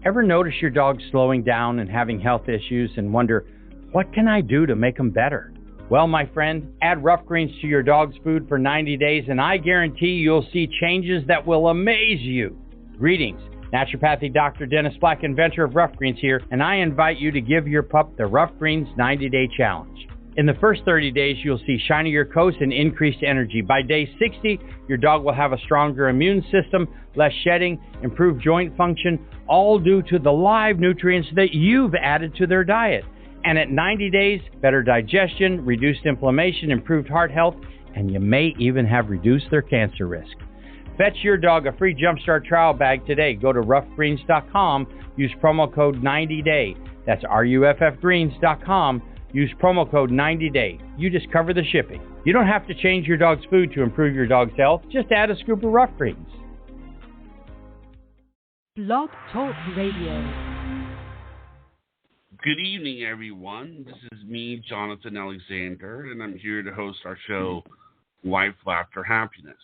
Ever notice your dog slowing down and having health issues and wonder, what can I do to make them better? Well, my friend, add Rough Greens to your dog's food for 90 days and I guarantee you'll see changes that will amaze you. Greetings. Naturopathic Dr. Dennis Black, inventor of Rough Greens here, and I invite you to give your pup the Rough Greens 90-Day Challenge. In the first 30 days, you'll see shinier coats and increased energy. By day 60, your dog will have a stronger immune system, less shedding, improved joint function, all due to the live nutrients that you've added to their diet. And at 90 days, better digestion, reduced inflammation, improved heart health, and you may even have reduced their cancer risk. Fetch your dog a free Jumpstart trial bag today. Go to roughgreens.com, use promo code 90day. That's ruffgreens.com. Use promo code 90day. You just cover the shipping. You don't have to change your dog's food to improve your dog's health. Just add a scoop of Rough Greens. Blog Talk Radio. Good evening, everyone. This is me, Jonathan Alexander, and I'm here to host our show, Life, Laughter, Happiness.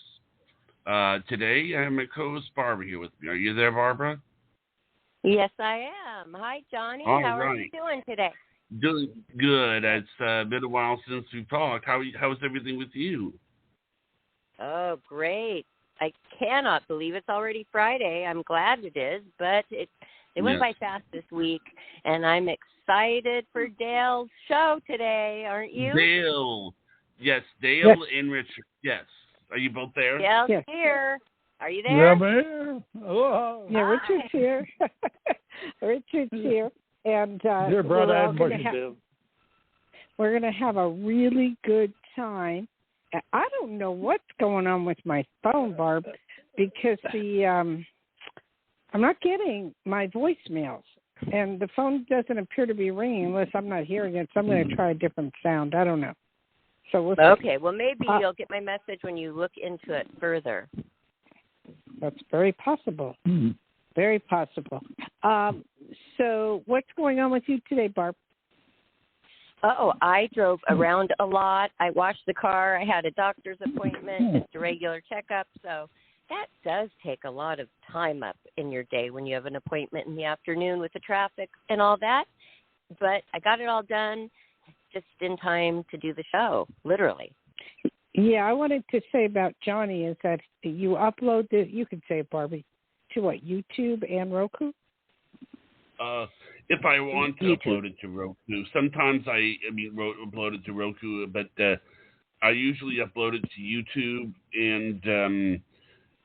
Today, I have my co-host Barbara here with me. Are you there, Barbara? Yes, I am. Hi, Johnny. How are you doing today? Doing good. It's been a while since we've talked. How's everything with you? Oh, great. I cannot believe it's already Friday. I'm glad it is, but it went by fast this week, and I'm excited for Dale's show today, aren't you? Dale. Yes, Dayle and Richard. Yes. Are you both there? Dale's here. Are you there? Yeah, man. Oh. Yeah, Richard's here. Richard's here. And Dear brother, we're going to have a really good time. I don't know what's going on with my phone, Barb, because I'm not getting my voicemails, and the phone doesn't appear to be ringing unless I'm not hearing it. So I'm going to try a different sound. I don't know. So we'll see. Okay. Well, maybe you'll get my message when you look into it further. That's very possible. Mm-hmm. Very possible. So what's going on with you today, Barb? I drove around a lot. I washed the car. I had a doctor's appointment, just a regular checkup. So that does take a lot of time up in your day when you have an appointment in the afternoon with the traffic and all that. But I got it all done just in time to do the show, literally. Yeah, I wanted to say about Johnny is that you upload this, you can say it, Barbie, to what, YouTube and Roku? If I want to upload it to Roku. Sometimes I upload it to Roku, but I usually upload it to YouTube, and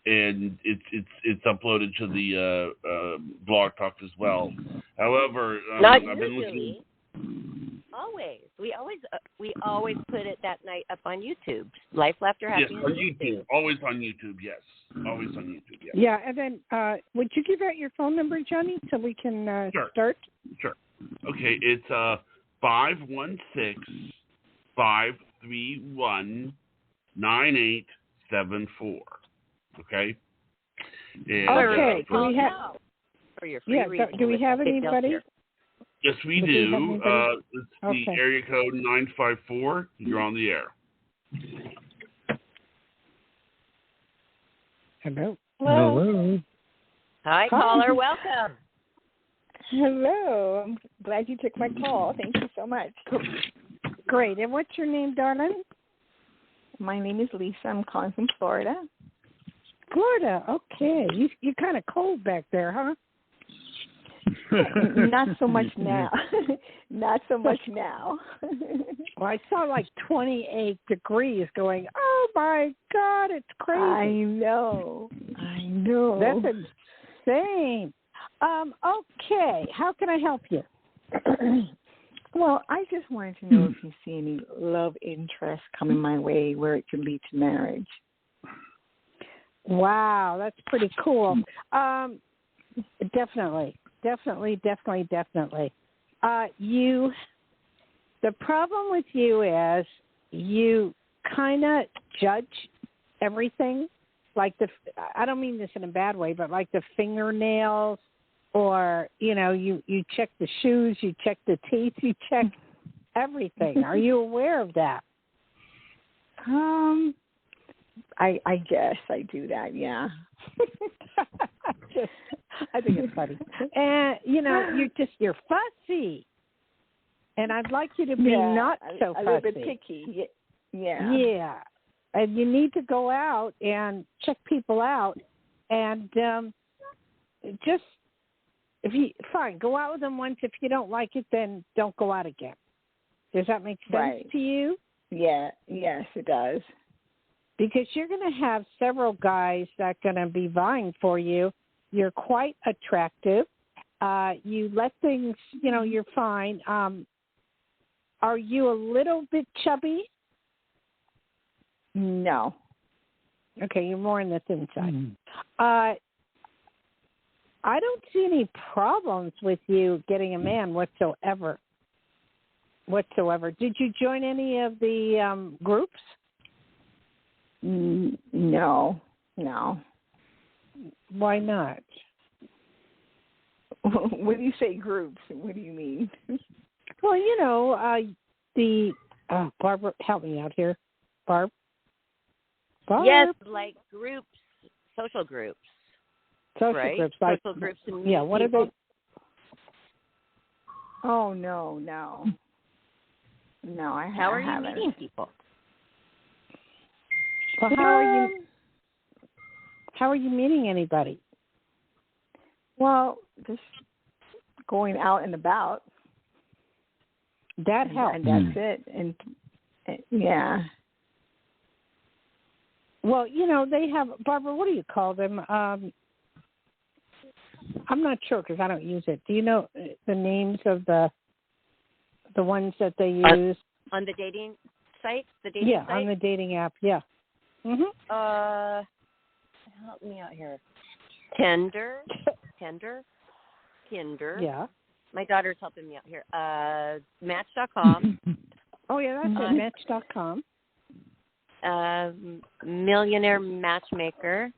it's uploaded to the Blog Talk as well. However, Not I've been looking. Always. We always put it that night up on YouTube. Life, Laughter, Happiness. Yes, on YouTube. Always on YouTube, yes. Always on YouTube, yes. Yeah, and then would you give out your phone number, Johnny, so we can start? Sure. Okay, it's 516-531-9874. Okay? And, okay. Do we have anybody? Yes, we do. It's the area code 954. You're on the air. Hello. Hello. Hi, caller. Welcome. Hello. I'm glad you took my call. Thank you so much. Great. And what's your name, darling? My name is Lisa. I'm calling from Florida. Florida. Okay. You're kind of cold back there, huh? Not so much now. Not so much now. Well, I saw like 28 degrees going, oh, my God, it's crazy. I know. That's insane. Okay. How can I help you? Well, I just wanted to know if you see any love interest coming my way where it could lead to marriage. Wow, that's pretty cool. Definitely. The problem with you is you kind of judge everything. Like I don't mean this in a bad way, but like the fingernails, or you check the shoes, you check the teeth, you check everything. Are you aware of that? I guess I do that. Yeah. I think it's funny. And, you're fussy. And I'd like you to be not so fussy. A little bit picky. Yeah. Yeah. And you need to go out and check people out. And fine, go out with them once. If you don't like it, then don't go out again. Does that make sense to you? Yeah. Yes, it does. Because you're going to have several guys that are going to be vying for you. You're quite attractive. You let things, you're fine. Are you a little bit chubby? No. Okay, you're more on the thin side. Mm. I don't see any problems with you getting a man whatsoever. Did you join any of the groups? No. Why not? When you say groups, what do you mean? Well, Barbara, help me out here. Barb? Yes, like groups, social groups. Social right? groups. Social groups and meet what people. are they? Oh, no. No, I haven't. How are you meeting people? Well, how are you meeting anybody? Well, just going out and about. That helps. And that's it. And yeah. Well, they have, Barbara, what do you call them? I'm not sure because I don't use it. Do you know the names of the ones that they use? On the dating site? Site? On the dating app, yeah. Mm-hmm. Help me out here. Tinder. Yeah. My daughter's helping me out here. Match.com. Oh, yeah, that's it. Match.com. Millionaire Matchmaker.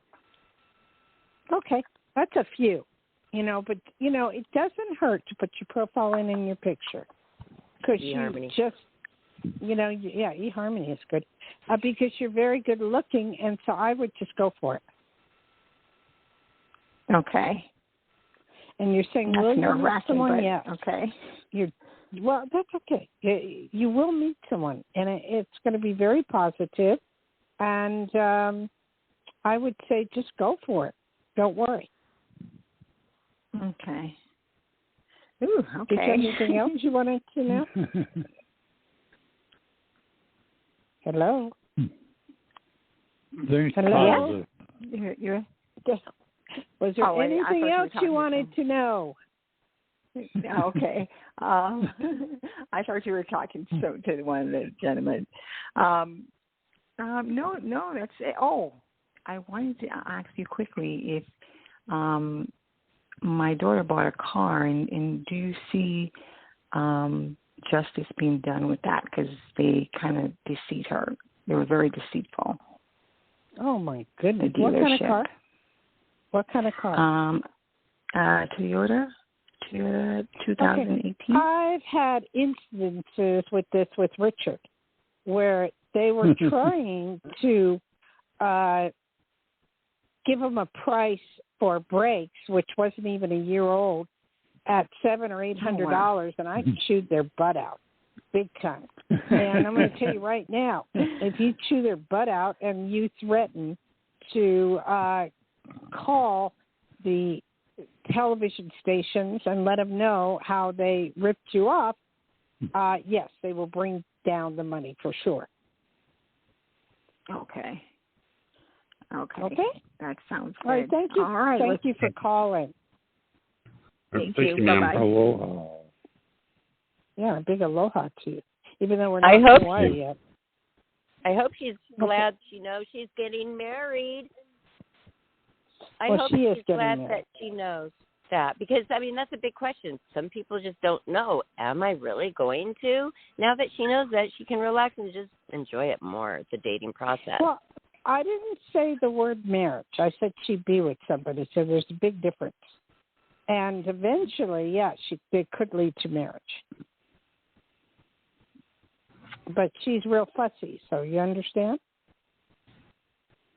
Okay, that's a few. But it doesn't hurt to put your profile in your picture because eHarmony. eHarmony is good because you're very good looking, and so I would just go for it. Okay. And you're saying, that's will you meet someone? Yeah. Okay. Well, that's okay. You will meet someone, and it's going to be very positive. And I would say just go for it. Don't worry. Okay. Ooh, okay. Is there anything else you wanted to know? Hello? Hello? You're Was there anything else you wanted to know? Okay. I thought you were talking to one of the gentlemen. No, that's it. Oh, I wanted to ask you quickly if my daughter bought a car, and do you see justice being done with that? Because they kind of deceived her. They were very deceitful. Oh, my goodness. The dealership. What kind of car? Toyota 2018. Okay. I've had instances with Richard where they were trying to give him a price for brakes, which wasn't even a year old, at $700 or $800, and I chewed their butt out big time. And I'm going to tell you right now, if you chew their butt out and you threaten to call the television stations and let them know how they ripped you off, yes, they will bring down the money for sure. Okay. That sounds good. All right, thank you. All right, thank you for calling. Thank you. ma'am. Bye-bye. Aloha. Yeah, a big aloha to you, even though we're not I hope in Hawaii yet. I hope she's glad she knows she's getting married. I hope she is she's getting glad married. that she knows that, because, that's a big question. Some people just don't know, am I really going to? Now that she knows that, she can relax and just enjoy it more, the dating process. Well, I didn't say the word marriage. I said she'd be with somebody, so there's a big difference. And eventually, it could lead to marriage. But she's real fussy, so you understand?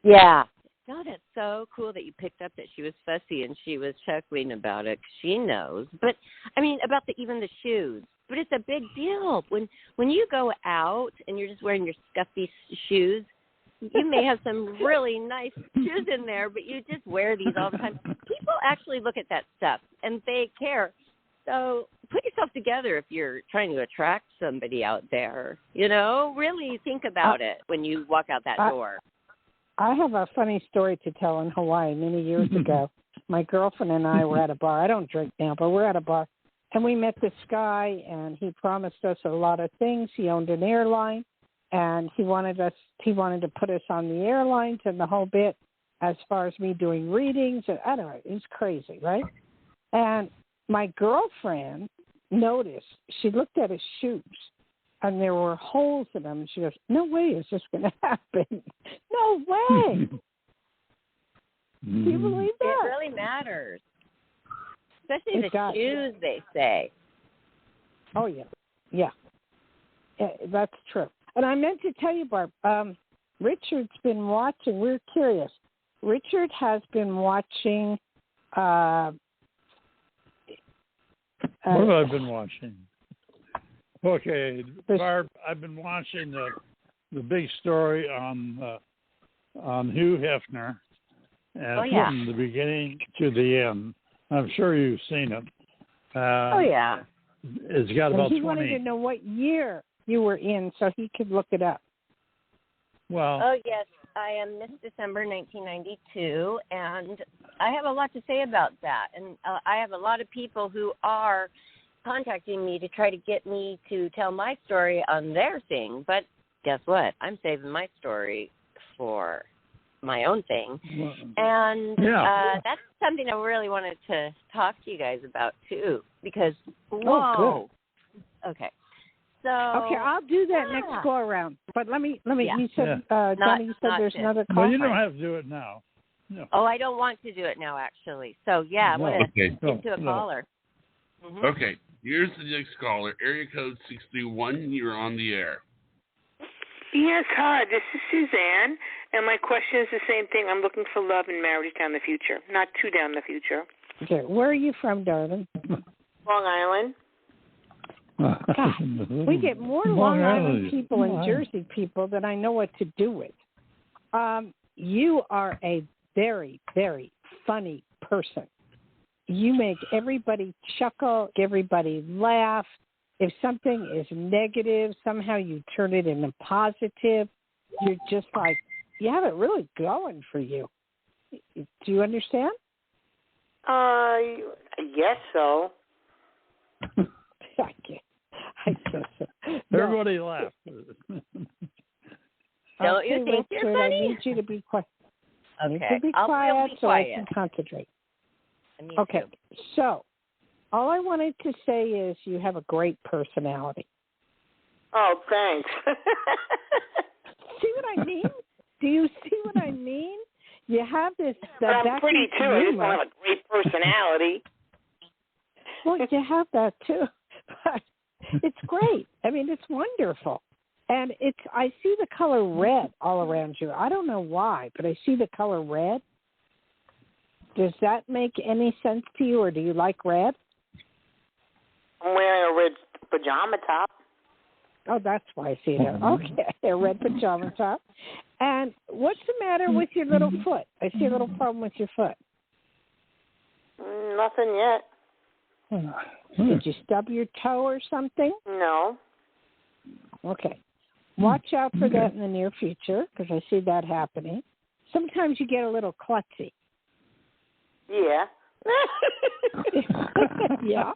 Yeah. No, that's so cool that you picked up that she was fussy and she was chuckling about it. 'Cause she knows. But, I mean, about even the shoes. But it's a big deal. When you go out and you're just wearing your scuffy shoes, you may have some really nice shoes in there, but you just wear these all the time. People actually look at that stuff, and they care. So put yourself together if you're trying to attract somebody out there. Really think about it when you walk out that door. I have a funny story to tell in Hawaii many years ago. My girlfriend and I were at a bar. I don't drink now, but we're at a bar. And we met this guy, and he promised us a lot of things. He owned an airline, and he wanted to put us on the airlines and the whole bit as far as me doing readings. And I don't know. It was crazy, right? And my girlfriend noticed, she looked at his shoes, and there were holes in them. And she goes, "No way is this going to happen. No way." Do you believe that? It really matters. Especially the shoes, they say. Oh, yeah. Yeah. That's true. And I meant to tell you, Barb, Richard's been watching. We're curious. Richard has been watching. What have I been watching? Okay, Barb, I've been watching the big story on Hugh Hefner, and from the beginning to the end. I'm sure you've seen it. It's got about 20. He wanted to know what year you were in so he could look it up. Well. Oh, yes. I am Miss December 1992, and I have a lot to say about that. And I have a lot of people who are contacting me to try to get me to tell my story on their thing. But guess what? I'm saving my story for my own thing. And that's something I really wanted to talk to you guys about, too, because, whoa. Okay. So, I'll do that next go around. But let me. You said, Johnny, you said there's another call. Well, you don't have to do it now. No. Oh, I don't want to do it now, actually. So I want to get to a caller. Mm-hmm. Okay, here's the next caller. Area code 631. You're on the air. Yes, hi. This is Suzanne, and my question is the same thing. I'm looking for love and marriage down the future, not too down the future. Okay, where are you from, darling? Long Island. God, we get more Long Island people and Jersey people than I know what to do with. You are a very, very funny person. You make everybody chuckle, everybody laugh. If something is negative, somehow you turn it into positive. You're just like, you have it really going for you. Do you understand? Yes, so. I guess so. Everybody laughed. Don't you think you're funny? I need you to be quiet. Okay. I need to be quiet so I can concentrate. Okay. So, all I wanted to say is you have a great personality. Oh, thanks. See what I mean? Do you see what I mean? You have this. But I'm pretty too. I just don't have a great personality. Well, you have that too. But it's great. I mean, it's wonderful. And I see the color red all around you. I don't know why, but I see the color red. Does that make any sense to you, or do you like red? I'm wearing a red pajama top. Oh, that's why I see it. Okay, a red pajama top. And what's the matter with your little foot? I see a little problem with your foot. Nothing yet. Did you stub your toe or something? No. Okay. Watch out for that in the near future, because I see that happening. Sometimes you get a little klutzy. Yeah. Yeah.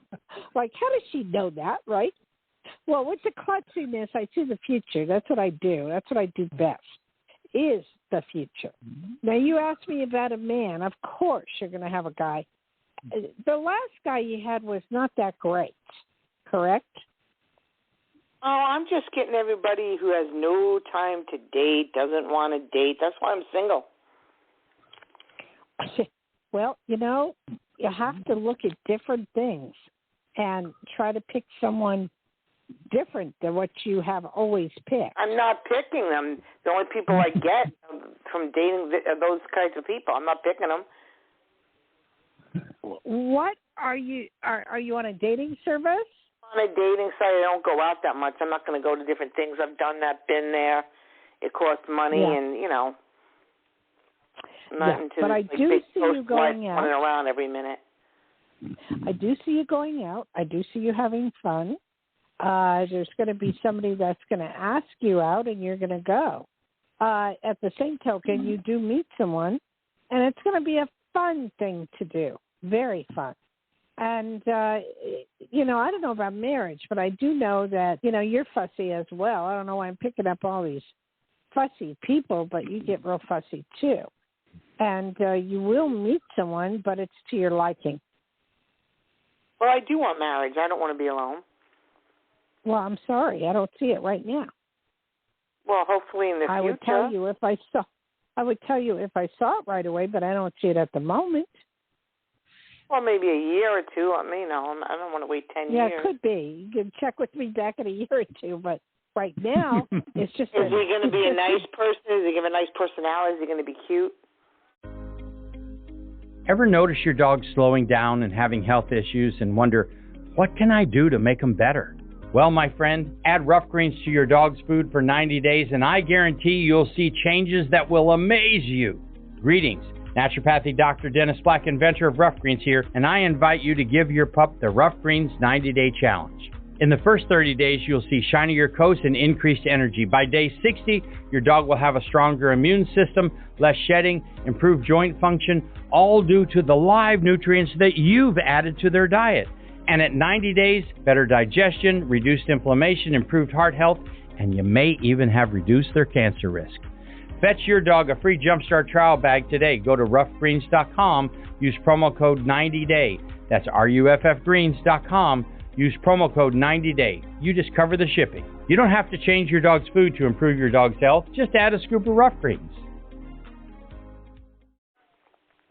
Like, how does she know that, right? Well, with the klutziness, I see the future. That's what I do. That's what I do best, is the future. Now, you asked me about a man. Of course you're going to have a guy. The last guy you had was not that great, correct? Oh, I'm just getting everybody who has no time to date, doesn't want to date. That's why I'm single. Well, you have to look at different things and try to pick someone different than what you have always picked. I'm not picking them. The only people I get from dating those kinds of people. I'm not picking them. What are you? Are you on a dating service? On a dating site, I don't go out that much. I'm not going to go to different things. I've done that, been there. It costs money, and I'm not into but I do see you going out. Running around every minute. I do see you going out. I do see you having fun. There's going to be somebody that's going to ask you out, and you're going to go. At the same token, you do meet someone, and it's going to be a fun thing to do. Very fun. And, I don't know about marriage, but I do know that, you're fussy as well. I don't know why I'm picking up all these fussy people, but you get real fussy too. And you will meet someone, but it's to your liking. Well, I do want marriage. I don't want to be alone. Well, I'm sorry. I don't see it right now. Well, hopefully in the future. I would tell you if I saw it right away, but I don't see it at the moment. Well, maybe a year or two. I don't want to wait 10 years. Yeah, it could be. You can check with me back in a year or two, but right now, it's just... Is he going to be a nice person? Is he going to have a nice personality? Is he going to be cute? Ever notice your dog slowing down and having health issues and wonder, what can I do to make them better? Well, my friend, add rough greens to your dog's food for 90 days, and I guarantee you'll see changes that will amaze you. Greetings. Naturopathic Dr. Dennis Black, inventor of Rough Greens here, and I invite you to give your pup the Rough Greens 90-day challenge. In the first 30 days, you'll see shinier coats and increased energy. By day 60, your dog will have a stronger immune system, less shedding, improved joint function, all due to the live nutrients that you've added to their diet. And at 90 days, better digestion, reduced inflammation, improved heart health, and you may even have reduced their cancer risk. Fetch your dog a free Jumpstart trial bag today. Go to roughgreens.com. Use promo code 90day. That's ruffgreens.com. Use promo code 90day. You just cover the shipping. You don't have to change your dog's food to improve your dog's health. Just add a scoop of Rough Greens.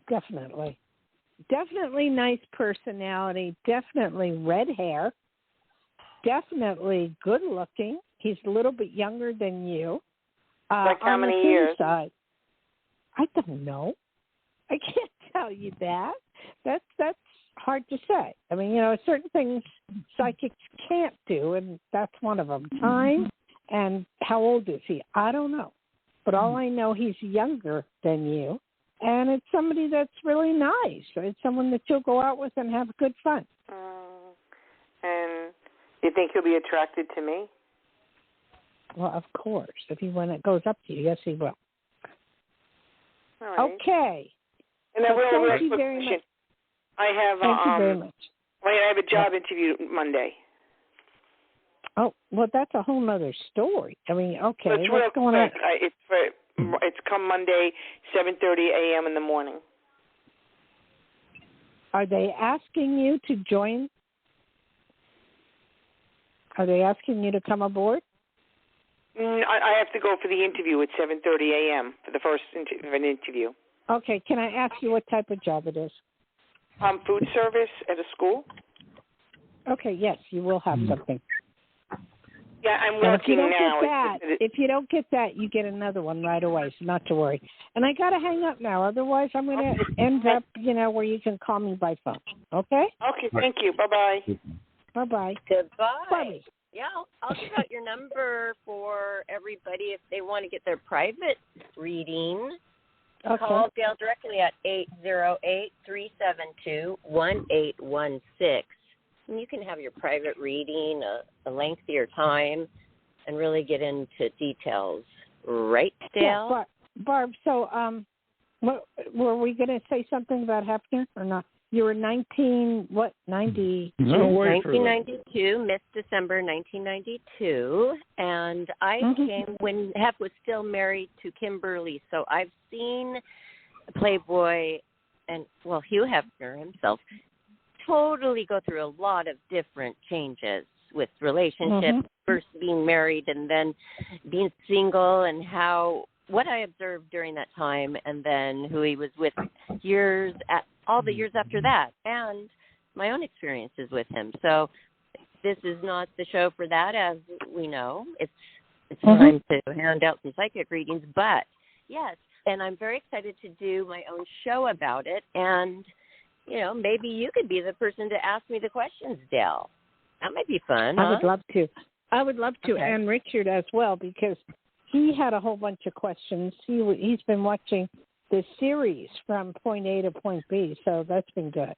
Definitely. Definitely nice personality. Definitely red hair. Definitely good looking. He's a little bit younger than you. Like how many years? Side, I don't know. I can't tell you that. That's hard to say. I mean, certain things psychics can't do, and that's one of them. Time and how old is he? I don't know. But all I know, he's younger than you, and it's somebody that's really nice. It's someone that you'll go out with and have good fun. And you think he'll be attracted to me? Well, of course. When it goes up to you, yes, he will. All right. Okay. And then so thank you very much. I have thank you very much. I have a job interview Monday. Oh, well, that's a whole other story. I mean, okay, so what's going on? It's come Monday, 7:30 a.m. in the morning. Are they asking you to join? Are they asking you to come aboard? I have to go for the interview at 7:30 a.m. for the first interview. Okay, can I ask you what type of job it is? Food service at a school. Okay, yes, you will have something. Yeah, I'm working now. If you don't get that, you get another one right away, so not to worry. And I got to hang up now, otherwise I'm going to end up, where you can call me by phone. Okay? Okay, thank you. Bye-bye. Bye-bye. Goodbye. Bye. Yeah, I'll give out your number for everybody if they want to get their private reading. Okay. Call Dayle directly at 808-372-1816. And you can have your private reading, a lengthier time, and really get into details. Right, Dayle? Yeah, Barb, so were we going to say something about Hefner or not? You were 90? No, 1992, Miss December 1992. And I came when Hef was still married to Kimberly. So I've seen Playboy and, Hugh Hefner himself totally go through a lot of different changes with relationships, first being married and then being single, and what I observed during that time, and then who he was with all the years after that, and my own experiences with him. So this is not the show for that, as we know. It's time to hand out some psychic readings. But, yes, and I'm very excited to do my own show about it. And, you know, maybe you could be the person to ask me the questions, Dayle. That might be fun, I would love to. Okay. And Richard as well, because he had a whole bunch of questions. He's been watching the series from point A to point B, so that's been good.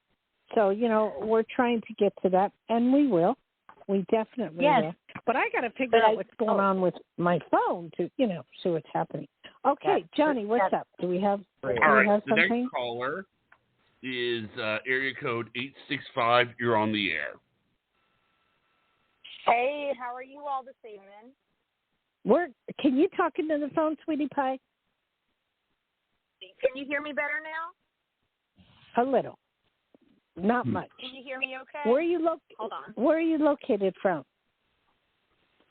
So, you know, we're trying to get to that, and we will. We definitely will. But I got to figure out what's going on with my phone to, you know, see what's happening. Okay, Johnny, what's up? Do we have something? The next caller is area code 865. You're on the air. Hey, how are you all this evening? Can you talk into the phone, sweetie pie? Can you hear me better now? A little. Not much. Can you hear me okay? Where are you Hold on. Where are you located from?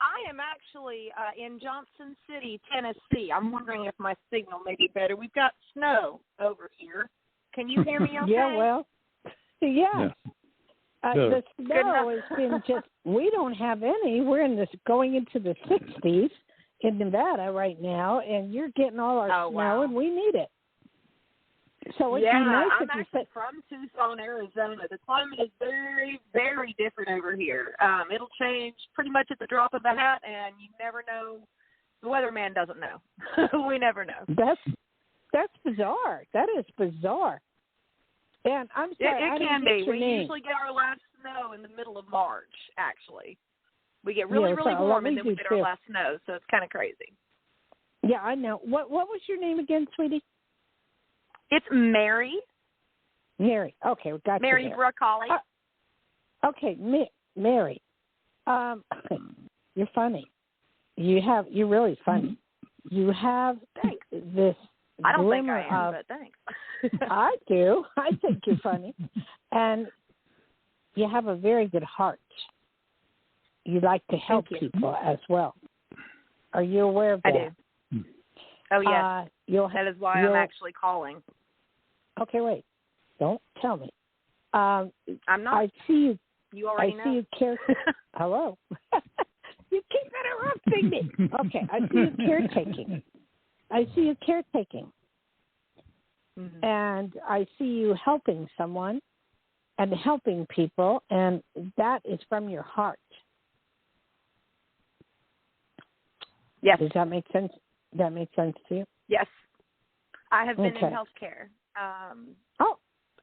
I am actually in Johnson City, Tennessee. I'm wondering if my signal may be better. We've got snow over here. Can you hear me okay? Yeah, well, yeah. The snow has been we don't have any. We're going into the 60s in Nevada right now, and you're getting all our snow, and we need it. So it'd be nice I'm actually from Tucson, Arizona. The climate is very, very different over here. It'll change pretty much at the drop of a hat, and you never know. The weatherman doesn't know. We never know. That's bizarre. That is bizarre. And I'm sorry, it can be. We name. usually get our last snow in the middle of March, actually. We get really, really warm, and then we get our last snow, so it's kind of crazy. Yeah, I know. What was your name again, sweetie? It's Mary. Mary. Okay, we got Mary you there. Broccoli. Okay, Mary. You're funny. You're really funny. You have this. I don't think glimmer I am, of, but thanks. I do. I think you're funny, and you have a very good heart. You like to help people as well. Are you aware of that? I do. Oh, yes. That is why I'm actually calling. Okay, wait. Don't tell me. I'm not. I see you. You already know. I see you Hello. You keep interrupting me. Okay, I see you caretaking. Mm-hmm. And I see you helping someone and helping people, and that is from your heart. Yes. Does that make sense? That makes sense to you? Yes. I have been in healthcare.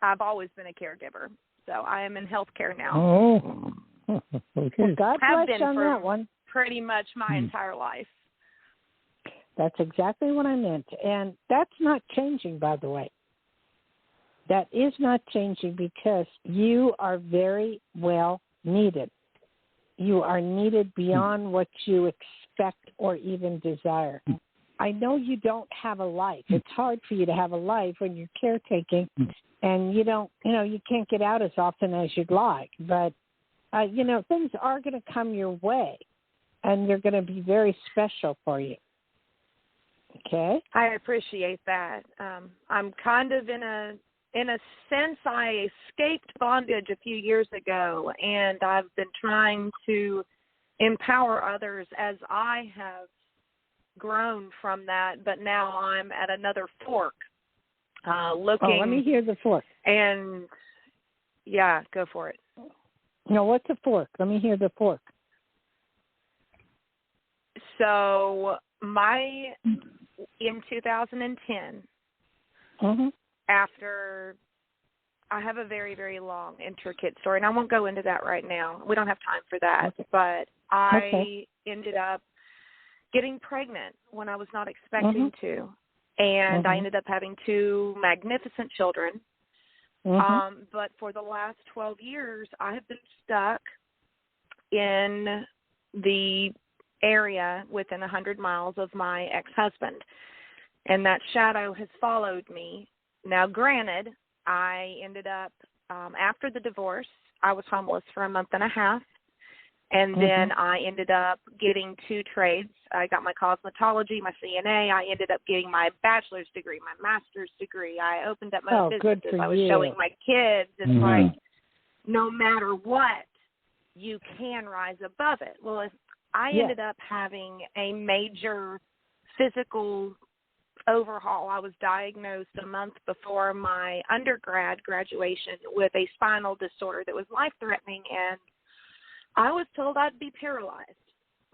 I've always been a caregiver, so I am in healthcare now. Oh. Okay. Well, God have bless been on for that one. Pretty much my entire life. That's exactly what I meant. And that's not changing, by the way. That is not changing because you are very well needed. You are needed beyond what you expect or even desire. I know you don't have a life. It's hard for you to have a life when you're caretaking and you can't get out as often as you'd like. But, things are going to come your way and they're going to be very special for you. Okay? I appreciate that. I'm kind of in a sense, I escaped bondage a few years ago, and I've been trying to empower others as I have grown from that, but now I'm at another fork looking. Oh, let me hear the fork. And, yeah, go for it. No, what's a fork? Let me hear the fork. So, in 2010, after I have a very, very long, intricate story, and I won't go into that right now. We don't have time for that. Okay. But I ended up getting pregnant when I was not expecting to, and I ended up having 2 magnificent children. But for the last 12 years, I have been stuck in the area within 100 miles of my ex-husband, and that shadow has followed me. Now, granted, I ended up, after the divorce, I was homeless for a month and a half, and then I ended up getting 2 trades. I got my cosmetology, my CNA. I ended up getting my bachelor's degree, my master's degree. I opened up my businesses. I was showing my kids. It's like, no matter what, you can rise above it. Well, if I ended up having a major physical overhaul. I was diagnosed a month before my undergrad graduation with a spinal disorder that was life-threatening, and I was told I'd be paralyzed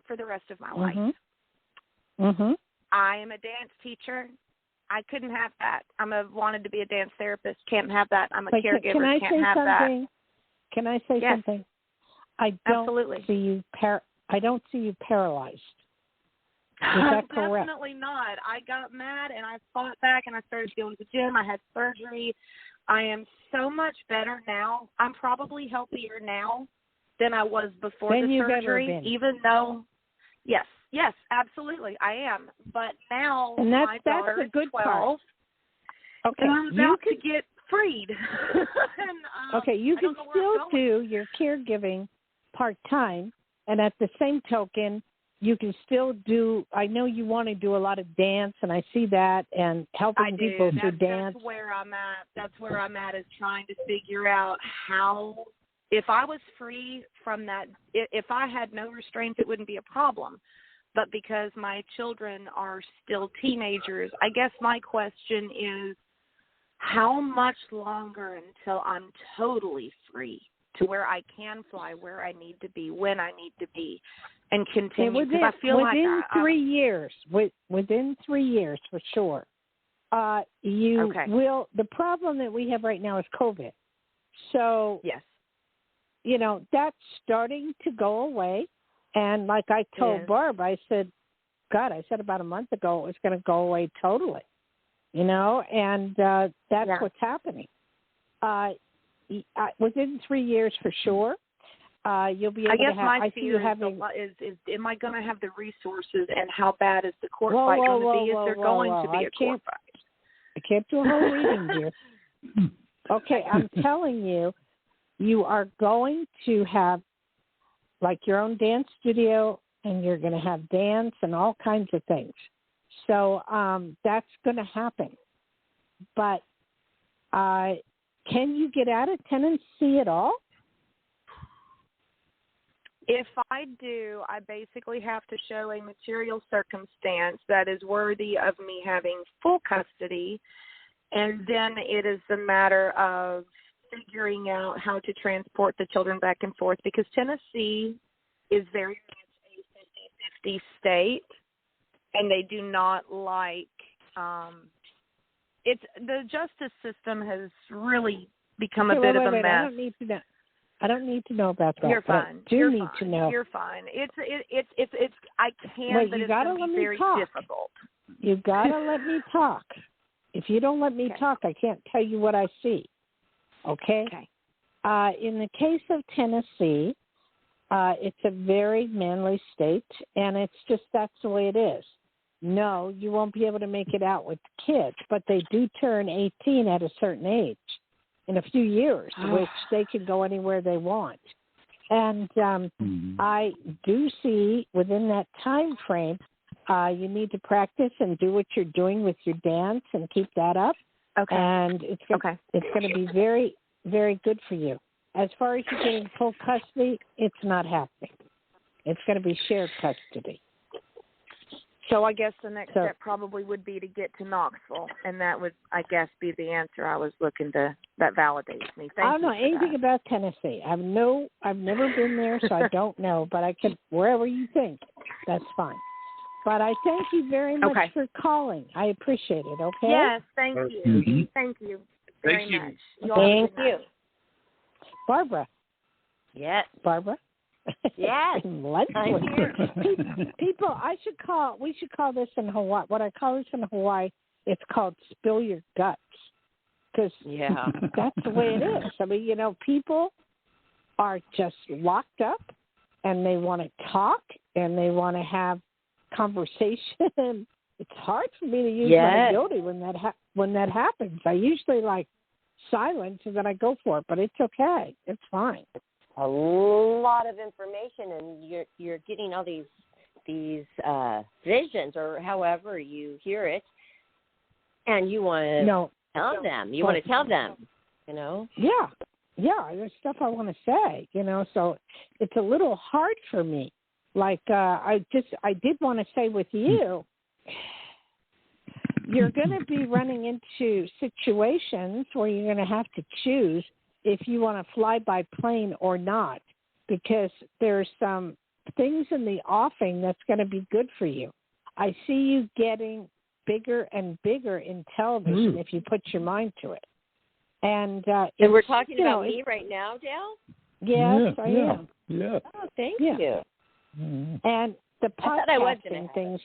for the rest of my life. I am a dance teacher. I couldn't have that. Wanted to be a dance therapist. Can't have that. I'm a caregiver. Can I Can't say have something? that. Can I say something? I don't Absolutely. see you. I don't see you paralyzed. Is that correct? Definitely not. I got mad and I fought back and I started going to the gym. I had surgery. I am so much better now. I'm probably healthier now than I was before the surgery, even though, yes, absolutely, I am. But now my daughter is 12, part. Okay, and I'm about to get freed. And, you can still do your caregiving part-time, and at the same token, you can still do, I know you want to do a lot of dance, and I see that, and helping people to dance. That's where I'm at. That's where I'm at, is trying to figure out how, if I was free from that, if I had no restraints, it wouldn't be a problem. But because my children are still teenagers, I guess my question is, how much longer until I'm totally free to where I can fly, where I need to be, when I need to be, and continue? Because I feel within 3 years, within 3 years for sure. You will. The problem that we have right now is COVID. So yes, that's starting to go away. And like I told Barb, I said about a month ago it was going to go away totally. And that's what's happening. Within 3 years for sure. You'll be able to have. My fear is am I going to have the resources, and how bad is the court fight going to be? Is there going to be a court fight? I can't do a whole reading, dear. Okay, I'm telling you, you are going to have like your own dance studio, and you're going to have dance and all kinds of things. So that's going to happen. But can you get out of Tennessee at all? If I do, I basically have to show a material circumstance that is worthy of me having full custody, and then it is a matter of figuring out how to transport the children back and forth, because Tennessee is very much a 50-50 state, and they do not like the justice system has really become a bit of a mess. I don't need to know about that. You're fine. You're fine. To know. You're fine. It's. I can, Wait, but it's going to be very difficult. You gotta let me talk. If you don't let me talk, I can't tell you what I see. Okay. In the case of Tennessee, it's a very manly state, and it's just that's the way it is. No, you won't be able to make it out with kids, but they do turn 18 at a certain age. In a few years, which they can go anywhere they want. And I do see within that time frame, you need to practice and do what you're doing with your dance and keep that up. Okay. And it's going to be very, very good for you. As far as you getting full custody, it's not happening. It's going to be shared custody. So I guess the next step probably would be to get to Knoxville, and that would, I guess, be the answer I was looking to. That validates me. Thank you. I don't know anything about Tennessee. I've never been there, so I don't know. But I can wherever you think, that's fine. But I thank you very much for calling. I appreciate it. Okay. Yes, thank you. Mm-hmm. Thank you very much. Thank you, Barbara. Yes, Barbara. Yes, I'm here. People, we should call this in Hawaii. What I call this in Hawaii, it's called spill your guts. Because that's the way it is. I mean, people are just locked up, and they want to talk, and they want to have conversation. It's hard for me to use my ability when that happens. I usually like silence, and then I go for it. But it's okay. It's fine. A lot of information, and you're getting all these visions, or however you hear it, and you want to tell them. You want to tell them, Yeah. there's stuff I want to say, so it's a little hard for me. Like, I did want to say with you, you're going to be running into situations where you're going to have to choose if you want to fly by plane or not, because there's some things in the offing that's going to be good for you. I see you getting bigger and bigger in television if you put your mind to it. And we're talking about me right now, Dayle? Yes, I am. Yeah. Oh, thank you. And the podcasting things,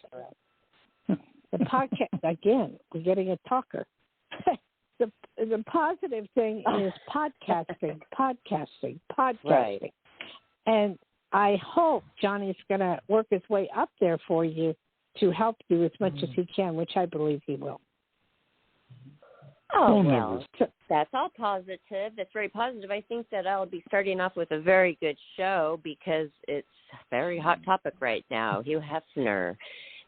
the podcast, again, we're getting a talker. The positive thing is podcasting. Right. And I hope Johnny's going to work his way up there for you to help you as much as he can, which I believe he will. Oh, well, that's all positive. That's very positive. I think that I'll be starting off with a very good show because it's a very hot topic right now. Hugh Hefner.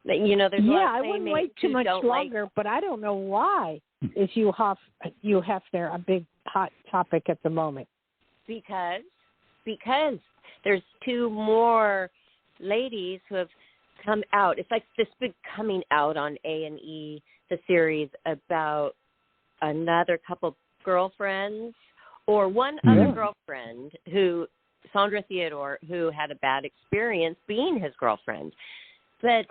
There's a lot of I wouldn't wait too much longer, but I don't know why is Hugh Hefner a big hot topic at the moment. Because there's two more ladies who have come out. It's like this big coming out on A&E, the series about another couple girlfriends or one other girlfriend Sandra Theodore, who had a bad experience being his girlfriend. But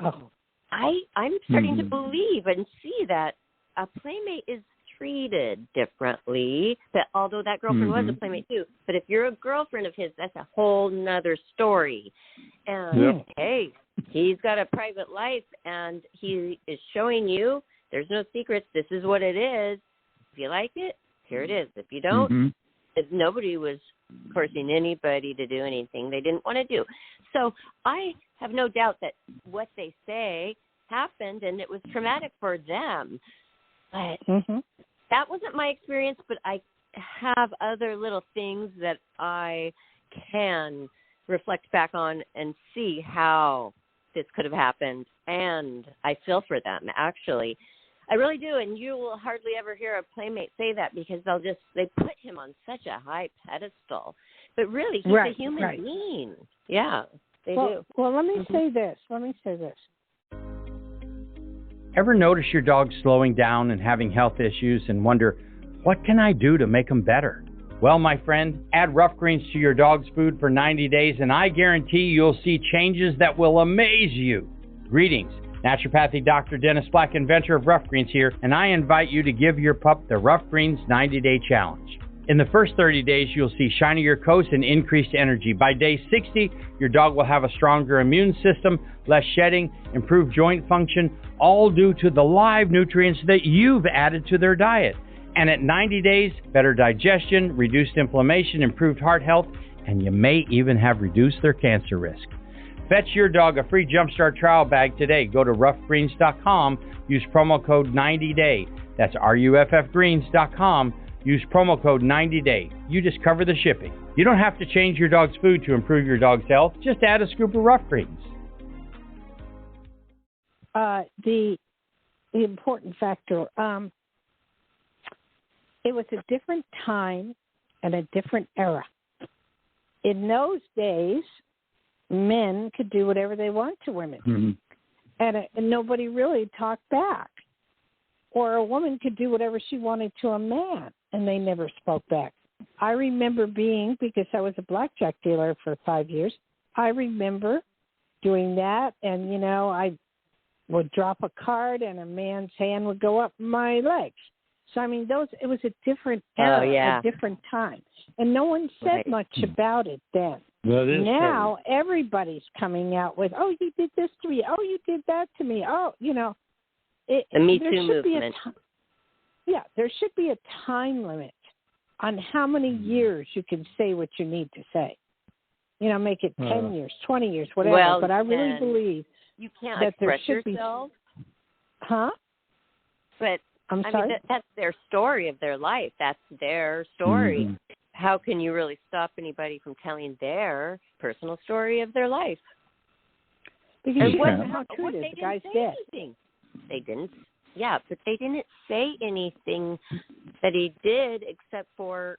I'm starting to believe and see that a playmate is treated differently. But although that girlfriend was a playmate too, but if you're a girlfriend of his, that's a whole nother story. And hey, he's got a private life, and he is showing you there's no secrets. This is what it is. If you like it, here it is. If you don't, if nobody was forcing anybody to do anything they didn't want to do. So I have no doubt that what they say happened, and it was traumatic for them. But that wasn't my experience, but I have other little things that I can reflect back on and see how this could have happened, and I feel for them, actually. I really do, and you will hardly ever hear a playmate say that because they put him on such a high pedestal. But really, he's a human being. Yeah, they do. Well, let me say this. Ever notice your dog slowing down and having health issues and wonder, what can I do to make them better? Well, my friend, add rough greens to your dog's food for 90 days, and I guarantee you'll see changes that will amaze you. Greetings. Naturopathic Dr. Dennis Black, inventor of Rough Greens here, and I invite you to give your pup the Rough Greens 90-Day Challenge. In the first 30 days, you'll see shinier coats and increased energy. By day 60, your dog will have a stronger immune system, less shedding, improved joint function, all due to the live nutrients that you've added to their diet. And at 90 days, better digestion, reduced inflammation, improved heart health, and you may even have reduced their cancer risk. Fetch your dog a free Jumpstart trial bag today. Go to roughgreens.com. Use promo code 90day. That's ruffgreens.com. Use promo code 90day. You just cover the shipping. You don't have to change your dog's food to improve your dog's health. Just add a scoop of Rough Greens. The important factor, it was a different time and a different era. In those days, men could do whatever they want to women, and nobody really talked back. Or a woman could do whatever she wanted to a man, and they never spoke back. I remember because I was a blackjack dealer for 5 years, I remember doing that, and, I would drop a card, and a man's hand would go up my legs. So, it was a different era, a different time. And no one said much about it then. Now everybody's coming out with, oh, you did this to me. Oh, you did that to me. Oh, the Me Too movement. There should be a time limit on how many years you can say what you need to say. Make it 10 years, 20 years, whatever. Well, but I really believe you can't that there express should yourself. But I'm sorry? That's their story of their life. That's their story. How can you really stop anybody from telling their personal story of their life? Because you don't know how true it is. The guy's dead. They didn't. Yeah, but they didn't say anything that he did except for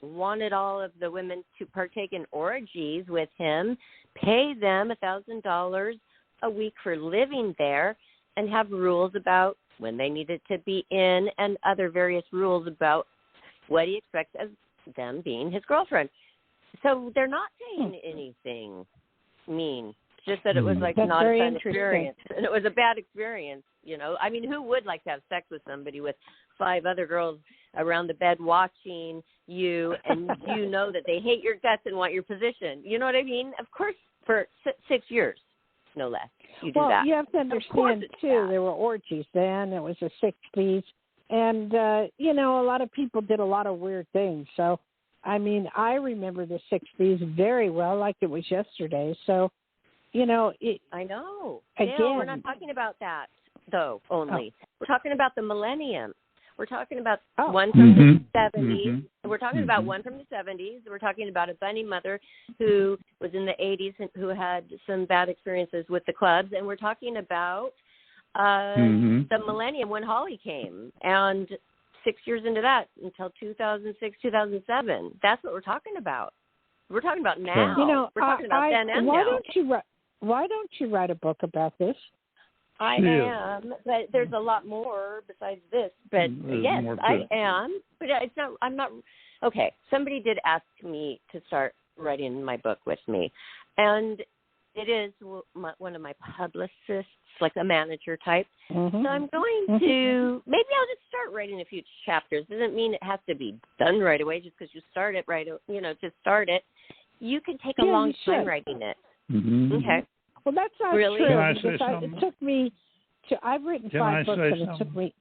wanted all of the women to partake in orgies with him, pay them $1,000 a week for living there, and have rules about when they needed to be in and other various rules about what he expects of them being his girlfriend. So they're not saying anything mean. It's just that it was like not a fun experience. And it was a bad experience, you know. I mean, who would like to have sex with somebody with 5 other girls around the bed watching you, and you know that they hate your guts and want your position? You know what I mean? Of course, for 6 years, no less. You do that. Well, you have to understand, too, there were orgies then. It was the 60s. And, you know, a lot of people did a lot of weird things. So, I mean, I remember the 60s very well, like it was yesterday. So, you know. I know. Again. Yeah, we're not talking about that, though, only. We're talking about the millennium. We're talking about one from the 70s. We're talking about one from the 70s. We're talking about a bunny mother who was in the 80s and who had some bad experiences with the clubs. And we're talking about the millennium when Holly came. And 6 years into that, until 2006, 2007. That's what we're talking about. We're talking about now. You know, we're talking about then and why now. Why don't you write a book about this? I am, but there's a lot more besides this. But yes, I am. But it's not. I'm not. Okay. Somebody did ask me to start writing my book with me, and it is one of my publicists, like a manager type. So I'm going to. Maybe I'll just start writing a few chapters. Doesn't mean it has to be done right away. Just because you start it right, you know, to start it, you can take a long time writing it. Okay. Well, that's not really true. Can I say because something? It took me to. I've written 5 books, and it took me.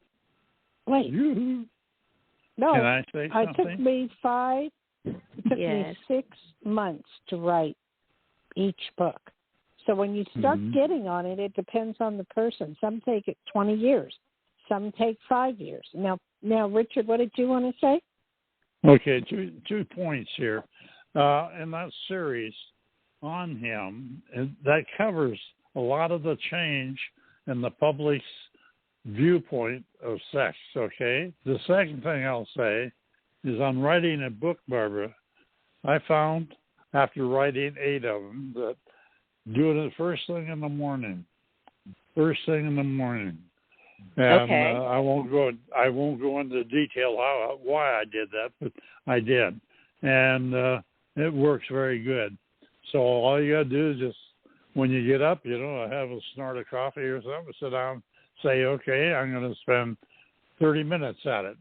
Wait. No. Can I say something? It took me 5. It took me 6 months to write each book. So when you start getting on it, it depends on the person. Some take it 20 years. Some take 5 years. Now, Richard, what did you want to say? Okay, 2 points here. In that series on him, that covers a lot of the change in the public's viewpoint of sex, okay? The second thing I'll say is on writing a book, Barbara, I found after writing 8 of them that doing it first thing in the morning. And I won't go into detail why I did that, but I did. And it works very good. So all you got to do is just, when you get up, you know, have a snort of coffee or something, sit down, say, okay, I'm going to spend 30 minutes at it.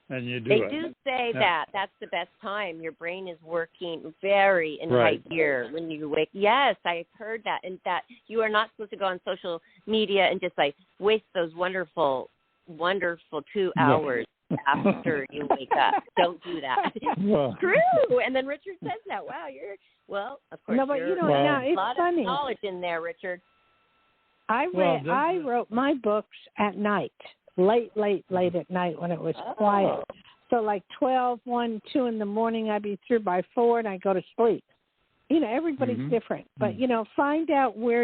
And you do it. They do say that. That's the best time. Your brain is working very in high gear when you wake. Yes, I've heard that. And that you are not supposed to go on social media and just, like, waste those wonderful 2 hours. After you wake up. Don't do that. True. And then Richard says that. Wow, of course. No, but you know, now it's a lot funny. of knowledge in there, Richard. I wrote my books at night, late at night when it was quiet. So like 12, 1, 2 in the morning, I'd be through by 4 and I'd go to sleep. You know, everybody's different. But, you know, find out where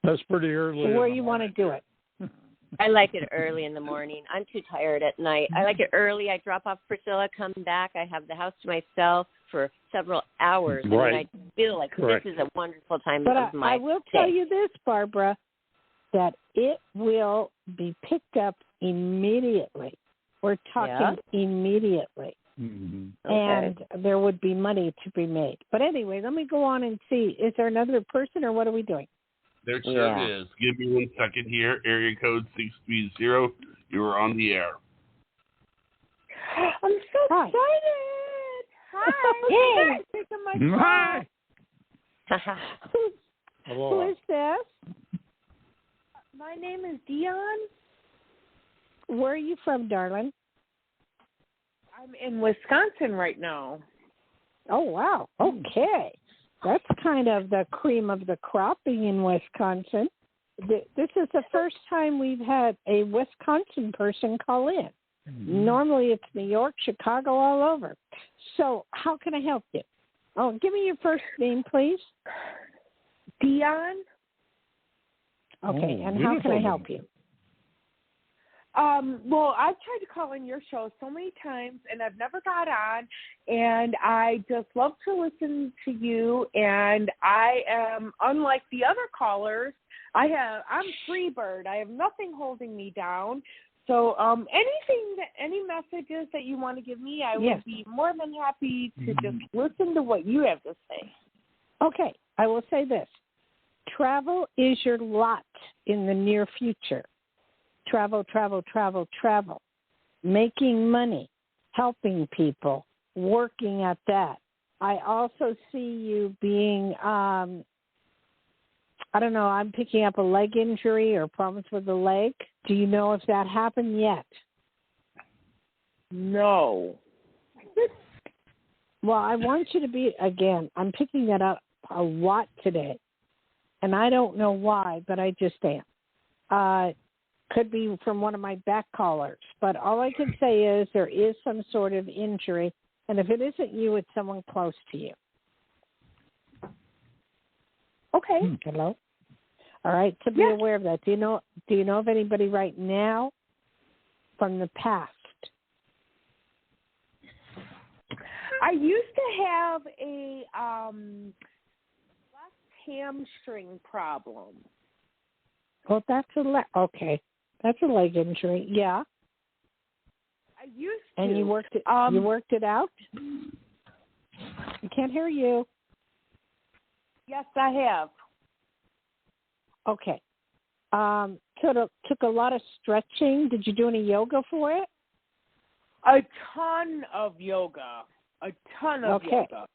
that's pretty early. Where you want to do it. I like it early in the morning. I'm too tired at night. I like it early. I drop off Priscilla, come back. I have the house to myself for several hours. And I feel like this is a wonderful time of my I will tell you this, Barbara, that it will be picked up immediately. We're talking immediately. And there would be money to be made. But anyway, let me go on and see. Is there another person or what are we doing? There sure is. Give me 1 second here. Area code 630. You are on the air. I'm so excited. Hi. Taking my Hi. Who is this? My name is Dion. Where are you from, darling? I'm in Wisconsin right now. Oh, wow. Okay. That's kind of the cream of the crop being in Wisconsin. This is the first time we've had a Wisconsin person call in. Normally it's New York, Chicago, all over. So how can I help you? Oh, give me your first name, please. Dion. Okay, and how can I help you? Well, I've tried to call in your show so many times, and I've never got on, and I just love to listen to you, and I am, unlike the other callers, I'm free bird. I have nothing holding me down. So any messages that you want to give me, I would be more than happy to just listen to what you have to say. Okay, I will say this. Travel is your lot in the near future. Travel, travel, travel, travel. Making money, helping people, working at that. I also see you being, I don't know, I'm picking up a leg injury or problems with the leg. Do you know if that happened yet? No. Well, I want you to be, again, I'm picking that up a lot today. And I don't know why, but I just am. Could be from one of my back callers. But all I can say is there is some sort of injury. And if it isn't you, it's someone close to you. Okay. Hello? All right, to be aware of that. Do you know of anybody right now from the past? I used to have a left hamstring problem. Well, that's okay. That's a leg injury. Yeah. I used to. And you worked it. You worked it out. I can't hear you. Yes, I have. Okay. Took a lot of stretching. Did you do any yoga for it? A ton of yoga. A ton of yoga.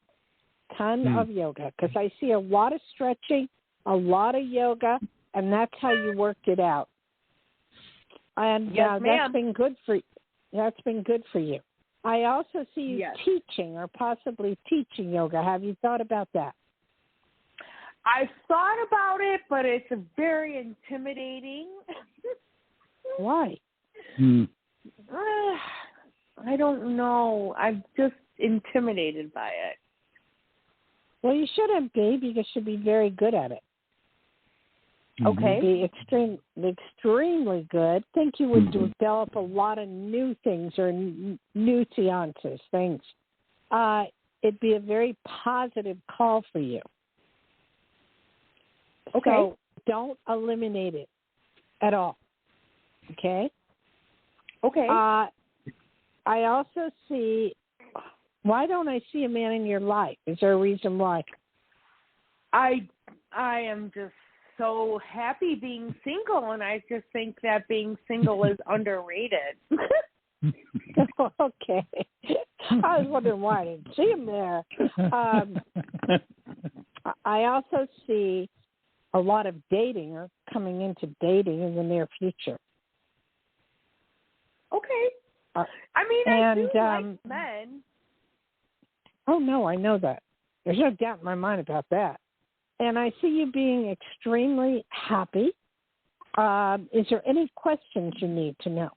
Ton of yoga. Because I see a lot of stretching, a lot of yoga, and that's how you worked it out. And that's been good for you. I also see you teaching or possibly teaching yoga. Have you thought about that? I've thought about it, but it's very intimidating. Why? I don't know. I'm just intimidated by it. Well, you shouldn't be, because you'll be very good at it. Okay. Be extremely good. Think you would develop a lot of new things or new seances, things. It'd be a very positive call for you. Okay. So don't eliminate it at all. Okay? Okay. I also see, why don't I see a man in your life? Is there a reason why? I am just so happy being single, and I just think that being single is underrated. Okay. I was wondering why I didn't see him there. I also see a lot of dating or coming into dating in the near future. Okay. I mean, I do like men. Oh, no, I know that. There's no doubt in my mind about that. And I see you being extremely happy. Is there any questions you need to know?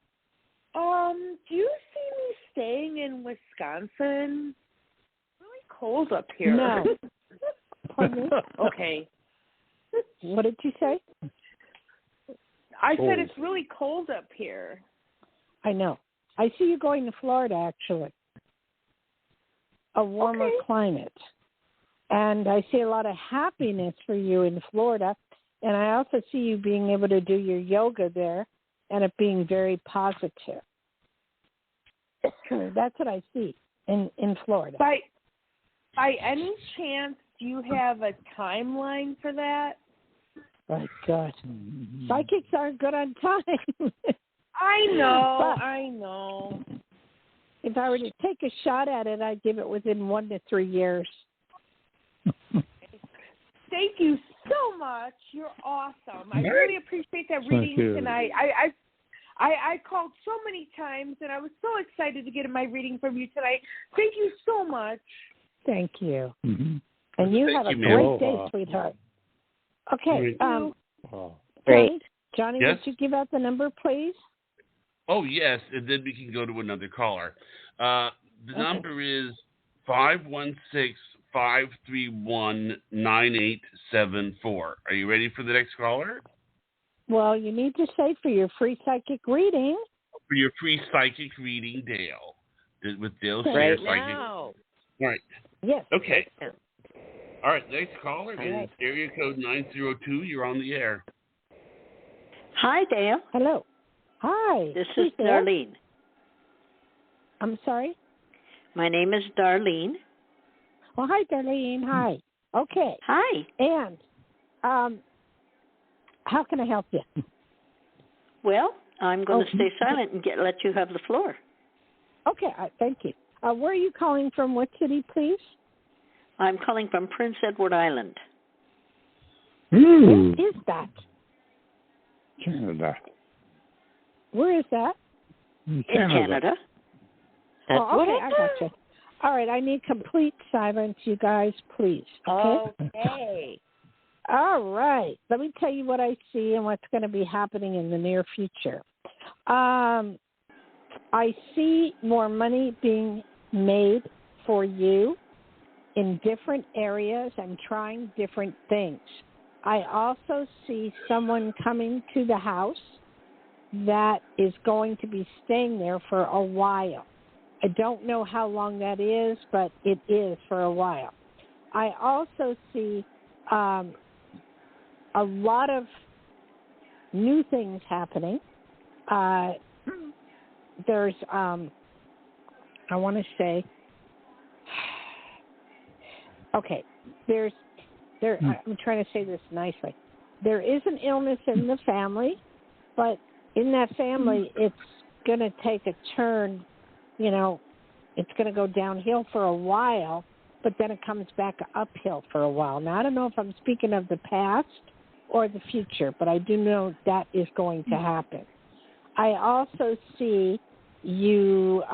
Do you see me staying in Wisconsin? It's really cold up here. No. Pardon me? Okay. What did you say? I said it's really cold up here. I know. I see you going to Florida, actually. A warmer climate. And I see a lot of happiness for you in Florida. And I also see you being able to do your yoga there and it being very positive. That's what I see in Florida. By any chance, do you have a timeline for that? My God. Psychics aren't good on time. I know. If I were to take a shot at it, I'd give it within 1 to 3 years. Thank you so much. You're awesome. I really appreciate that reading tonight. I called so many times, and I was so excited to get my reading from you tonight. Thank you so much. Thank you. And you have a great day, sweetheart. Okay. Great. Johnny, Yes? would you give out the number, please? Oh, yes, and then we can go to another caller. The number is 516-531-9874. Are you ready for the next caller? Well, you need to say for your free psychic reading, for your free psychic reading, Dayle, with Dayle Schear. Right Psychic. now. All right. Yes. Okay. All right. Next caller is right. area code 902. You're on the air. Hi, Dayle. Hello. Hi. This Who's is there? Darlene. I'm sorry? My name is Darlene. Well, hi, Darlene. Hi. Okay. Hi. And how can I help you? Well, I'm going to stay silent and let you have the floor. Okay. Thank you. Where are you calling from? What city, please? I'm calling from Prince Edward Island. Where is that? Canada. Where is that? In Canada. That's okay, I got you. All right, I need complete silence, you guys, please. Okay? Okay. All right. Let me tell you what I see and what's going to be happening in the near future. I see more money being made for you in different areas and trying different things. I also see someone coming to the house that is going to be staying there for a while. I don't know how long that is, but it is for a while. I also see a lot of new things happening. There's, I want to say, okay, I'm trying to say this nicely. There is an illness in the family, but in that family, it's going to take a turn. You know, it's going to go downhill for a while, but then it comes back uphill for a while. Now, I don't know if I'm speaking of the past or the future, but I do know that is going to happen. I also see you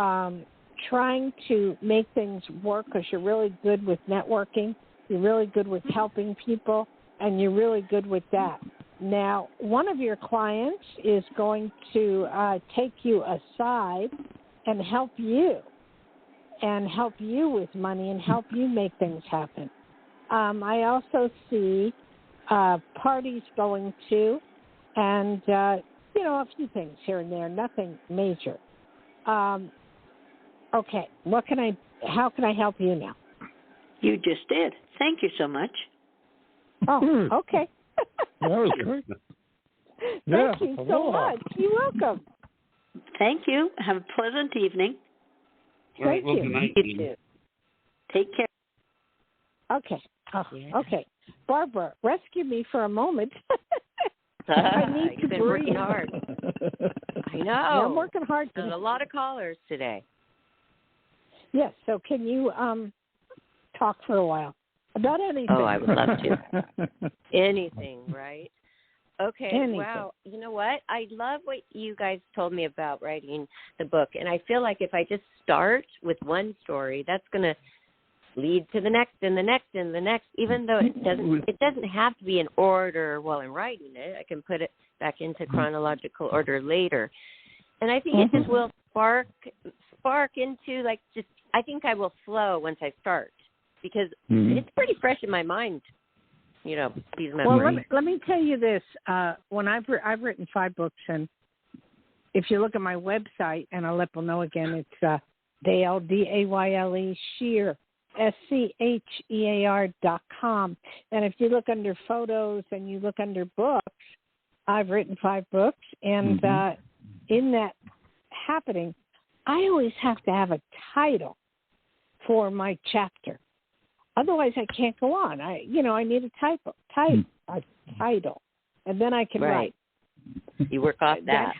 trying to make things work because you're really good with networking, you're really good with helping people, and you're really good with that. Now, one of your clients is going to take you aside and help you with money and help you make things happen. I also see parties going to, and, a few things here and there, nothing major. Okay, how can I help you now? You just did. Thank you so much. Oh, okay. That was great. Thank you so much. You're welcome. Thank you. Have a pleasant evening. Thank you. Good night. You too. Take care. Okay. Okay. Barbara, rescue me for a moment. I need to You've been breathe. working hard. I know. Yeah, I'm working hard. There's a lot of callers today. Yes. So can you talk for a while about anything? Oh, I would love to. Anything, right? Okay. Anything. Wow. You know what? I love what you guys told me about writing the book, and I feel like if I just start with one story, that's going to lead to the next and the next and the next, even though it doesn't have to be in order while I'm writing it. I can put it back into chronological order later. And I think it just will spark into I think I will flow once I start because it's pretty fresh in my mind, these memories. Well, let me tell you this. When I've written 5 books, and if you look at my website, and I'll let people know again, it's Dayle, Dayle, Schear, SCHEAR.com. And if you look under photos and you look under books, I've written 5 books. And in that happening, I always have to have a title for my chapter. Otherwise, I can't go on. I need a title, and then I can write. You work off that.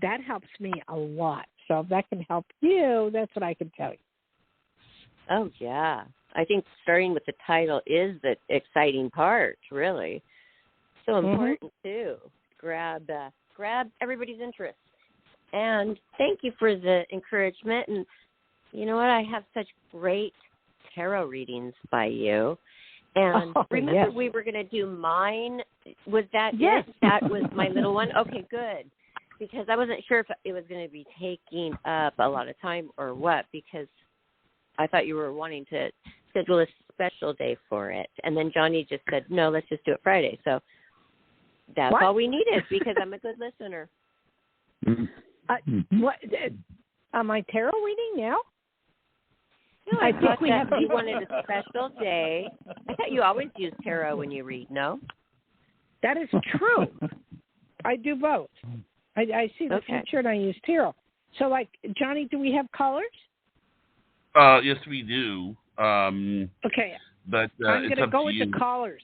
That helps me a lot. So if that can help you, that's what I can tell you. Oh, yeah. I think starting with the title is the exciting part, really. So important, too. Grab everybody's interest. And thank you for the encouragement. And you know what? I have such great tarot readings by you. And remember we were going to do mine. Was that it? That was my little one? Okay, good. Because I wasn't sure if it was going to be taking up a lot of time or what, because I thought you were wanting to schedule a special day for it. And then Johnny just said, no, let's just do it Friday. So that's all we needed because I'm a good listener. What? Am I tarot reading now? No, I thought that you wanted a special day. I thought you always use tarot when you read, no? That is true. I do both. I see the future and I use tarot. So, like, Johnny, do we have callers? Yes, we do. Okay. But I'm going to go with the callers.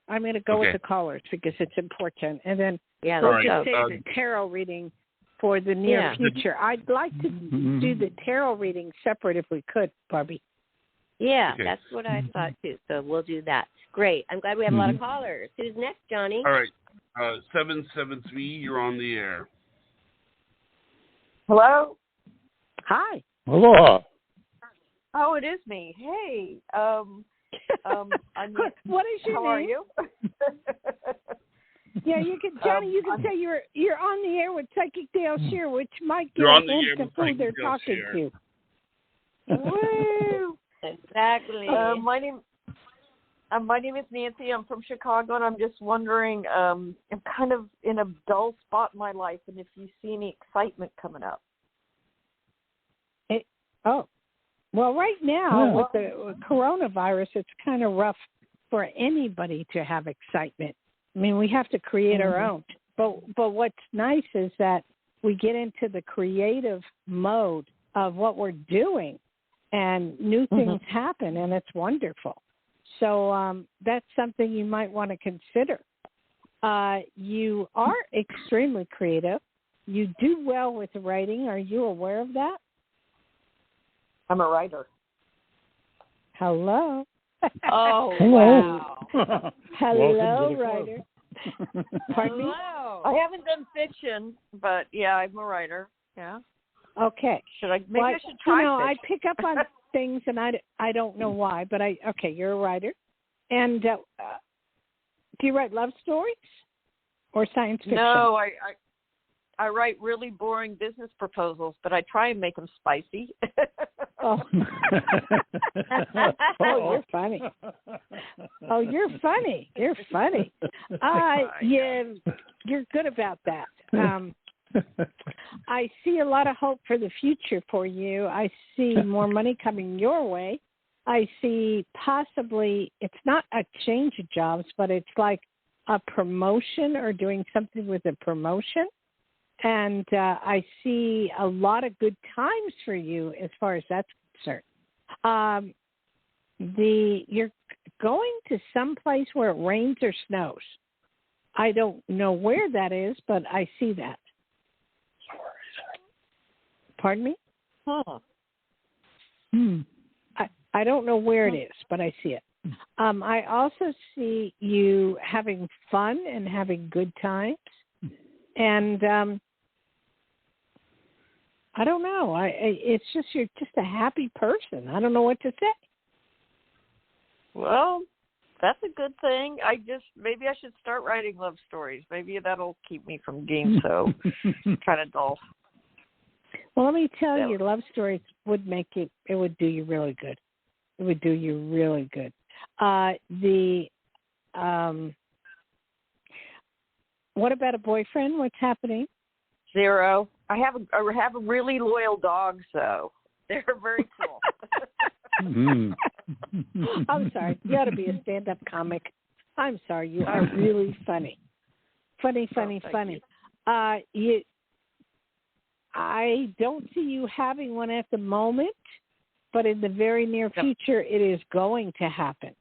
I'm going to go with the callers because it's important. And then we'll just say the tarot reading for the near future. I'd like to do the tarot reading separate if we could, Barbie. Yeah, that's what I thought too. So we'll do that. Great. I'm glad we have a lot of callers. Who's next, Johnny? All right. 773, you're on the air. Hello? Hi. Hello. Oh, it is me. Hey. What is your name? How are you? Yeah, you can, Johnny. You can say you're on the air with Psychic Dayle Schear, which might get You're on a the air hint of with who they're Psychic talking Dayle to. Woo! Exactly. My name is Nancy. I'm from Chicago, and I'm just wondering. I'm kind of in a dull spot in my life, and if you see any excitement coming up. Well, right now with the coronavirus, it's kind of rough for anybody to have excitement. I mean, we have to create our own. But what's nice is that we get into the creative mode of what we're doing, and new things happen, and it's wonderful. So that's something you might want to consider. You are extremely creative. You do well with writing. Are you aware of that? I'm a writer. Hello. Oh, hello. Wow. Hello, writer. Pardon me? I haven't done fiction, but yeah, I'm a writer. Yeah. Okay. I should try fiction. I pick up on things, and I don't know why, but you're a writer. And do you write love stories or science fiction? No, I write really boring business proposals, but I try and make them spicy. Oh, you're funny. Oh, you're funny. You're funny. You're good about that. I see a lot of hope for the future for you. I see more money coming your way. I see possibly, it's not a change of jobs, but it's like a promotion or doing something with a promotion. And I see a lot of good times for you as far as that's concerned. You're going to some place where it rains or snows. I don't know where that is, but I see that. Pardon me? Huh. I don't know where it is, but I see it. I also see you having fun and having good times. And I don't know. It's just you're just a happy person. I don't know what to say. Well, that's a good thing. Maybe I should start writing love stories. Maybe that'll keep me from being so kind of dull. Well, let me tell you, love stories would it would do you really good. It would do you really good. What about a boyfriend? What's happening? 0. I have a really loyal dog, so they're very cool. I'm sorry. You ought to be a stand-up comic. I'm sorry. You are really funny. Funny. I don't see you having one at the moment, but in the very near future, it is going to happen.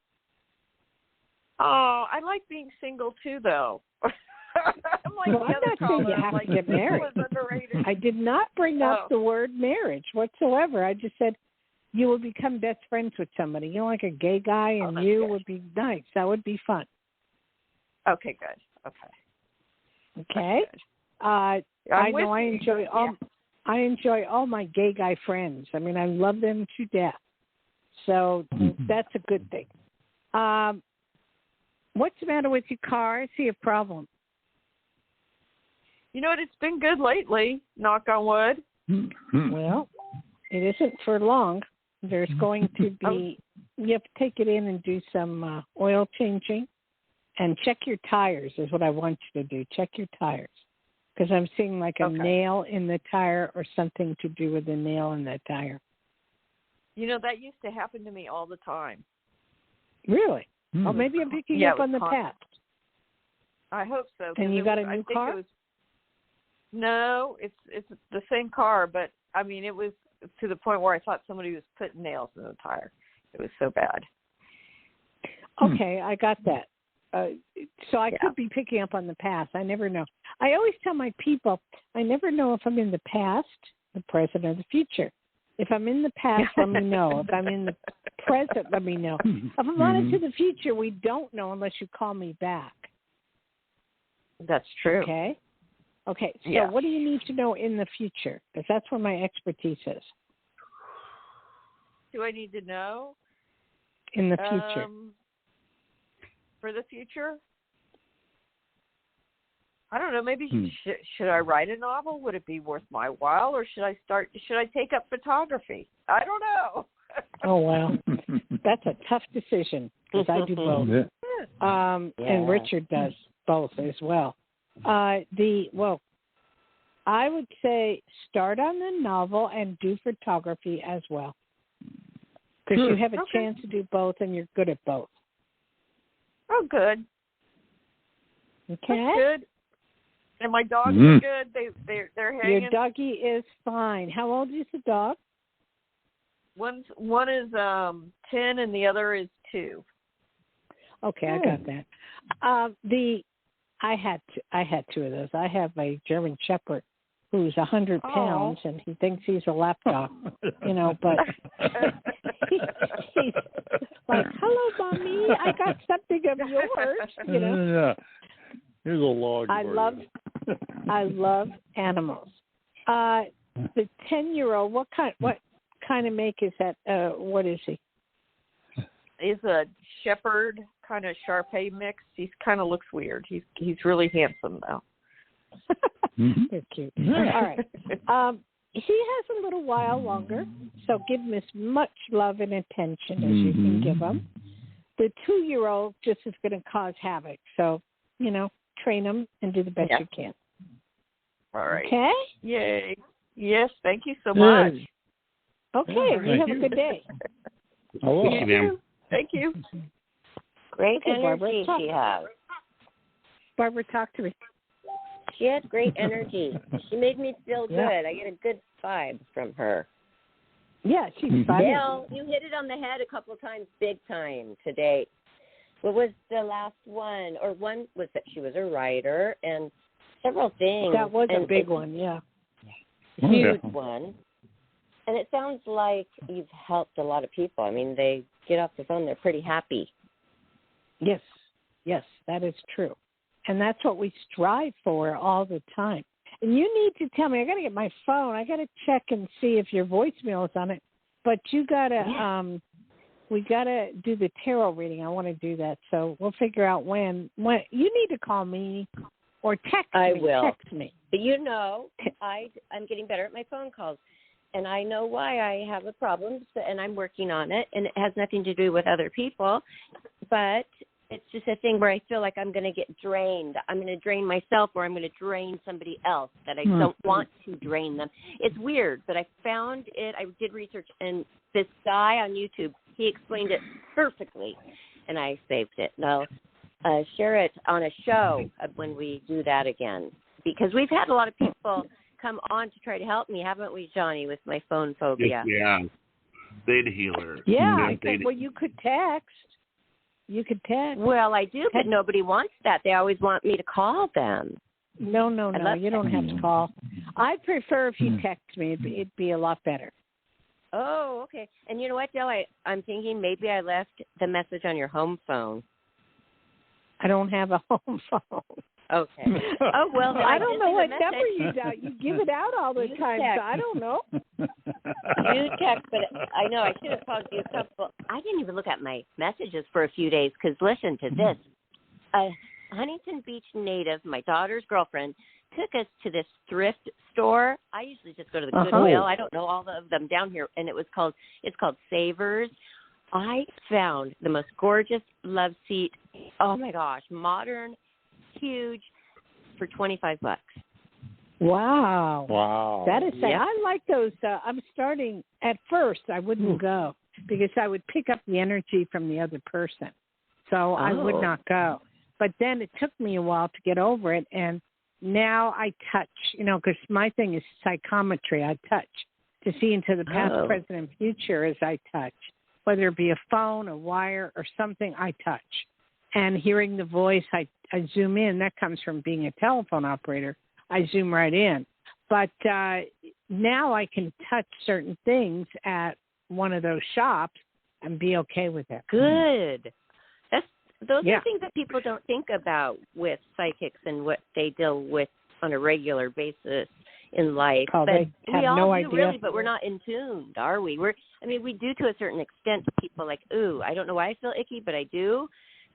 Oh, I like being single too, though. I'm not saying you have to get married. I did not bring up the word marriage whatsoever. I just said you would become best friends with somebody. You know, like a gay guy, and you would be nice. That would be fun. Okay, good. Okay. I know I enjoy all my gay guy friends. I mean, I love them to death. So that's a good thing. What's the matter with your car? I see a problem. You know what? It's been good lately, knock on wood. Well, it isn't for long. There's going to be, you have to take it in and do some oil changing and check your tires is what I want you to do. Check your tires. because I'm seeing like a nail in the tire or something to do with the nail in the tire. That used to happen to me all the time. Really? Oh, maybe I'm picking up on the past. I hope so. And you got a new car? No, it's the same car, but I mean, it was to the point where I thought somebody was putting nails in the tire. It was so bad. Okay, I got that. So I could be picking up on the past. I never know. I always tell my people, I never know if I'm in the past, the present, or the future. If I'm in the past, let me know. If I'm in the present, let me know. If I'm on into the future, we don't know unless you call me back. That's true. Okay. So what do you need to know in the future? Because that's where my expertise is. Do I need to know? In the future. For the future? I don't know. Maybe should I write a novel? Would it be worth my while, or should I take up photography? I don't know. Oh wow, that's a tough decision because I do both. And Richard does both as well. I would say start on the novel and do photography as well, because you have a chance to do both, and you're good at both. Oh, good. Okay. That's good. And my dogs are good. They're hanging. Your doggy is fine. How old is the dog? One is 10 and the other is 2. Okay, I got that. I had 2 of those. I have a German Shepherd who's 100 pounds and he thinks he's a lap dog, but he's like, "Hello, mommy, I got something of yours," Yeah, here's a log. I love animals. The 10-year-old, what kind of make is that? What is he? He's a shepherd, kind of Shar-Pei mix. He kind of looks weird. He's really handsome though. They're cute. All right. He has a little while longer, so give him as much love and attention as you can give him. The 2-year-old just is going to cause havoc, so train him and do the best you can. All right. Okay? Yay. Yes, thank you so much. Okay, you have a good day. Thank you, ma'am. Thank you. Great Okay, energy she has. Barbara, talk to me. She has great energy. She made me feel good. I get a good vibe from her. Yeah, she's funny. Dayle, you hit it on the head a couple of times, big time today. What was the last one? Or one was that she was a writer and several things. That was a big one, yeah. Huge one. And it sounds like you've helped a lot of people. I mean, they get off the phone, they're pretty happy. Yes, that is true. And that's what we strive for all the time. And you need to tell me, I got to get my phone. I got to check and see if your voicemail is on it. But you got to, we got to do the tarot reading. I want to do that. So we'll figure out when you need to call me or text me. I will. Text me. But I'm getting better at my phone calls. And I know why I have a problem, and I'm working on it. And it has nothing to do with other people. But it's just a thing where I feel like I'm going to get drained. I'm going to drain myself, or I'm going to drain somebody else that I don't want to drain them. It's weird, but I found it. I did research, and this guy on YouTube, he explained it perfectly, and I saved it. And I'll share it on a show when we do that again, because we've had a lot of people come on to try to help me, haven't we, Johnny, with my phone phobia? Yeah. Theta healer. Yeah, well, you could text. You could text. Well, I do, but nobody wants that. They always want me to call them. No, you don't have to call. I prefer if you text me. It'd be a lot better. Oh, okay. And you know what, Dayle? I'm thinking maybe I left the message on your home phone. I don't have a home phone. Okay. Oh, well, I don't know what number you got. You give it out all the time, so I don't know. You text, but I know I should have called you a couple. I didn't even look at my messages for a few days because listen to this. A Huntington Beach native, my daughter's girlfriend, took us to this thrift store. I usually just go to the Goodwill. I don't know all of them down here, and it's called Savers. I found the most gorgeous love seat. Oh my gosh, modern, huge, for $25. Wow. Wow. That is sad. Yeah. I like those. I'm starting, at first, I wouldn't go because I would pick up the energy from the other person. So I would not go. But then it took me a while to get over it. And now I touch, because my thing is psychometry. I touch to see into the past, present, and future as I touch. Whether it be a phone, a wire, or something, I touch. And hearing the voice, I zoom in. That comes from being a telephone operator. I zoom right in. But now I can touch certain things at one of those shops and be okay with it. Good. Those are things that people don't think about with psychics and what they deal with on a regular basis in life. Oh, but they have we all no do idea. really, but we're not in tune, are we? We do to a certain extent. People like, ooh, I don't know why I feel icky, but I do.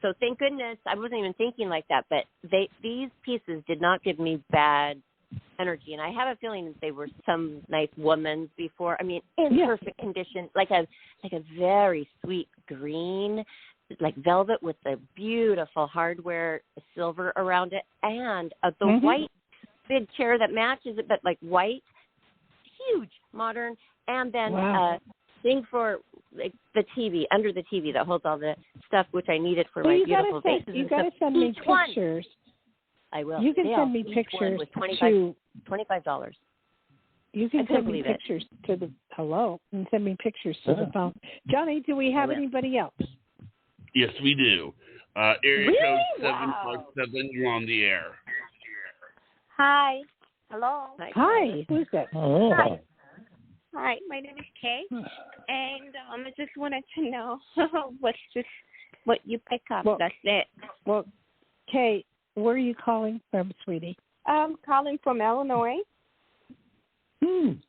So thank goodness I wasn't even thinking like that. But these pieces did not give me bad energy, and I have a feeling that they were some nice woman's before. In perfect condition, like a very sweet green, like velvet with the beautiful hardware silver around it, and the white big chair that matches it, but like white, huge, modern, and then thing for like the TV, under the TV that holds all the stuff which I needed for my beautiful vases. You got to send me pictures. I will. You can send me pictures $25. You can send me pictures to the and send me pictures to the phone. Johnny, do we have anybody else? Yes, we do. Area code 747, you're on the air. Hi. Hello. Hi. Who's that? Oh. Hi. My name is Kay, and I just wanted to know what you pick up. That's it. Well, Kay, where are you calling from, sweetie? I'm calling from Illinois.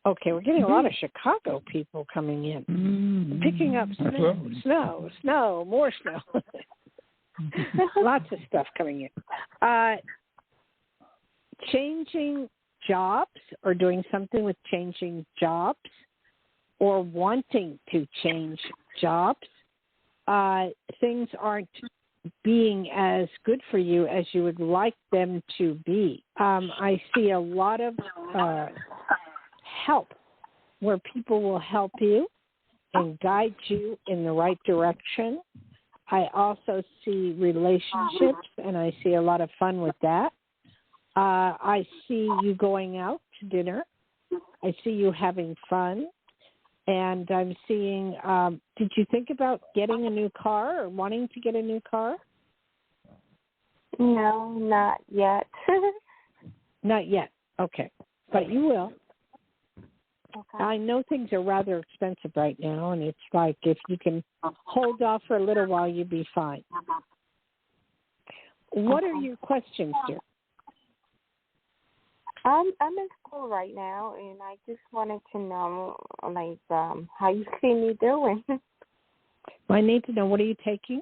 Okay, we're getting a lot of Chicago people coming in. Picking up snow, more snow. Lots of stuff coming in. Changing jobs or doing something with changing jobs or wanting to change jobs. Things aren't being as good for you as you would like them to be. I see a lot of help where people will help you and guide you in the right direction. I also see relationships, and I see a lot of fun with that. I see you going out to dinner. I see you having fun. And I'm seeing, did you think about getting a new car or wanting to get a new car? No, not yet. Not yet. Okay. But you will. Okay. I know things are rather expensive right now, and it's like if you can hold off for a little while, you'll be fine. What are your questions, dear? I'm in school right now, and I just wanted to know, how you see me doing. Well, I need to know, what are you taking?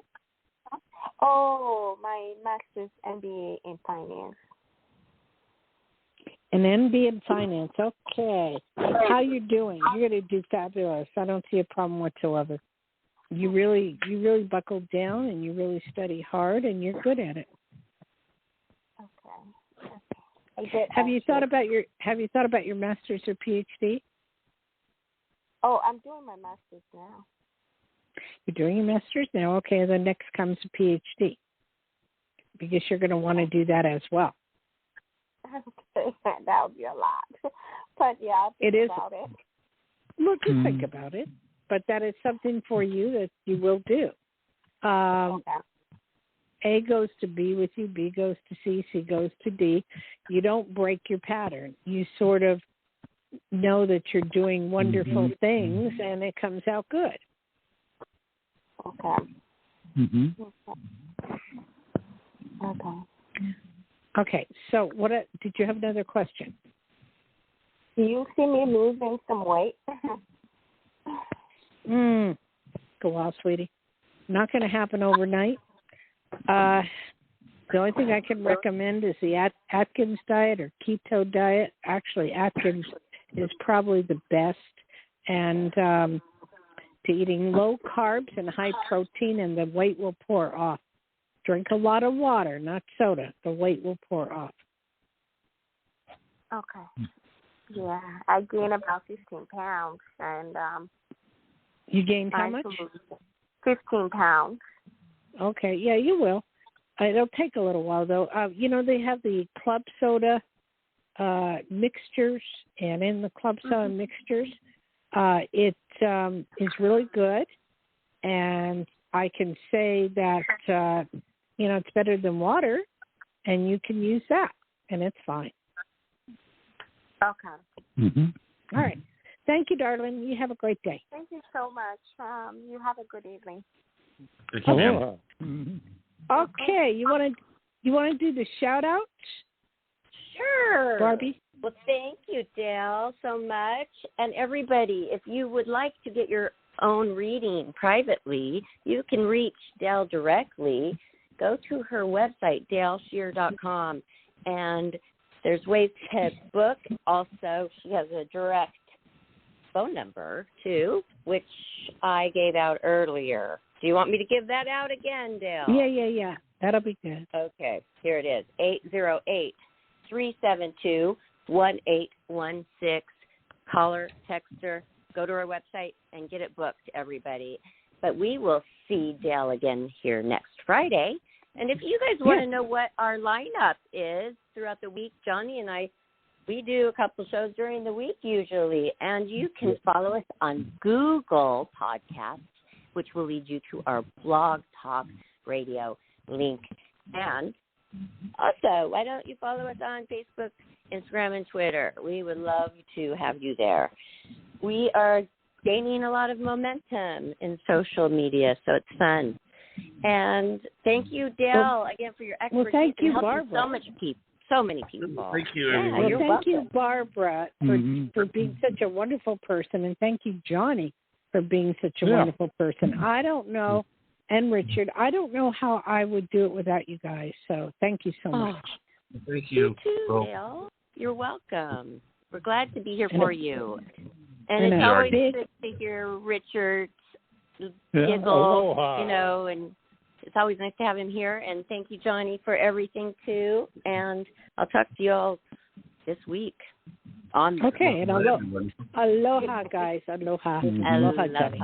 Oh, my master's MBA in finance. An MBA in finance. Okay. How you doing? You're going to do fabulous. I don't see a problem whatsoever. You really buckled down, and you really study hard, and you're good at it. Okay. Have you thought about your master's or PhD? Oh, I'm doing my master's now. You're doing your master's now? Okay, then next comes a PhD, because you're going to want to do that as well. Okay, that would be a lot. But yeah, I'll think about it. Look, you think about it, but that is something for you that you will do. A goes to B with you, B goes to C, C goes to D. You don't break your pattern. You sort of know that you're doing wonderful things, and it comes out good. Okay. Okay, so did you have another question? Do you see me losing some weight? Go out, sweetie. Not going to happen overnight. The only thing I can recommend is the Atkins diet or keto diet. Actually, Atkins is probably the best. And to eating low carbs and high protein, and the weight will pour off. Drink a lot of water, not soda. The weight will pour off. Okay. Yeah, I gained about 15 pounds, and You gained how much? 15 pounds. Okay, yeah, you will. It'll take a little while, though. They have the club soda mixtures, and in the club soda mixtures, it is really good. And I can say that, it's better than water, and you can use that, and it's fine. Okay. Mm-hmm. All right. Thank you, darling. You have a great day. Thank you so much. You have a good evening. Thank you, ma'am. Mm-hmm. Okay, you want to do the shout outs? Sure. Barbie? Well, thank you, Dayle, so much. And everybody, if you would like to get your own reading privately, you can reach Dayle directly. Go to her website, DayleSchear.com, and there's ways to book. Also, she has a direct phone number, too, which I gave out earlier. Do you want me to give that out again, Dayle? Yeah. That'll be good. Okay, here it is, 808-372-1816. Call her, text her, go to her website, and get it booked, everybody. But we will see Dayle again here next Friday. And if you guys want to know what our lineup is throughout the week, Johnny and I, we do a couple shows during the week usually. And you can follow us on Google Podcasts, which will lead you to our Blog Talk Radio link. And also, why don't you follow us on Facebook, Instagram, and Twitter? We would love to have you there. We are gaining a lot of momentum in social media, so it's fun. And thank you, Dayle, again for your expertise. Well, thank you, and Barbara. So many people. Thank you, everyone. everyone. Well, thank you, Barbara, for being such a wonderful person, and thank you, Johnny, for being such a wonderful person. I don't know, and Richard, I don't know how I would do it without you guys, so thank you so much. Thank you. You too, Dayle. You're welcome. We're glad to be here for you. And it's always good to hear Richard's giggle, and it's always nice to have him here. And thank you, Johnny, for everything, too. And I'll talk to you all this week. And aloha, guys. Aloha. Aloha, Johnny.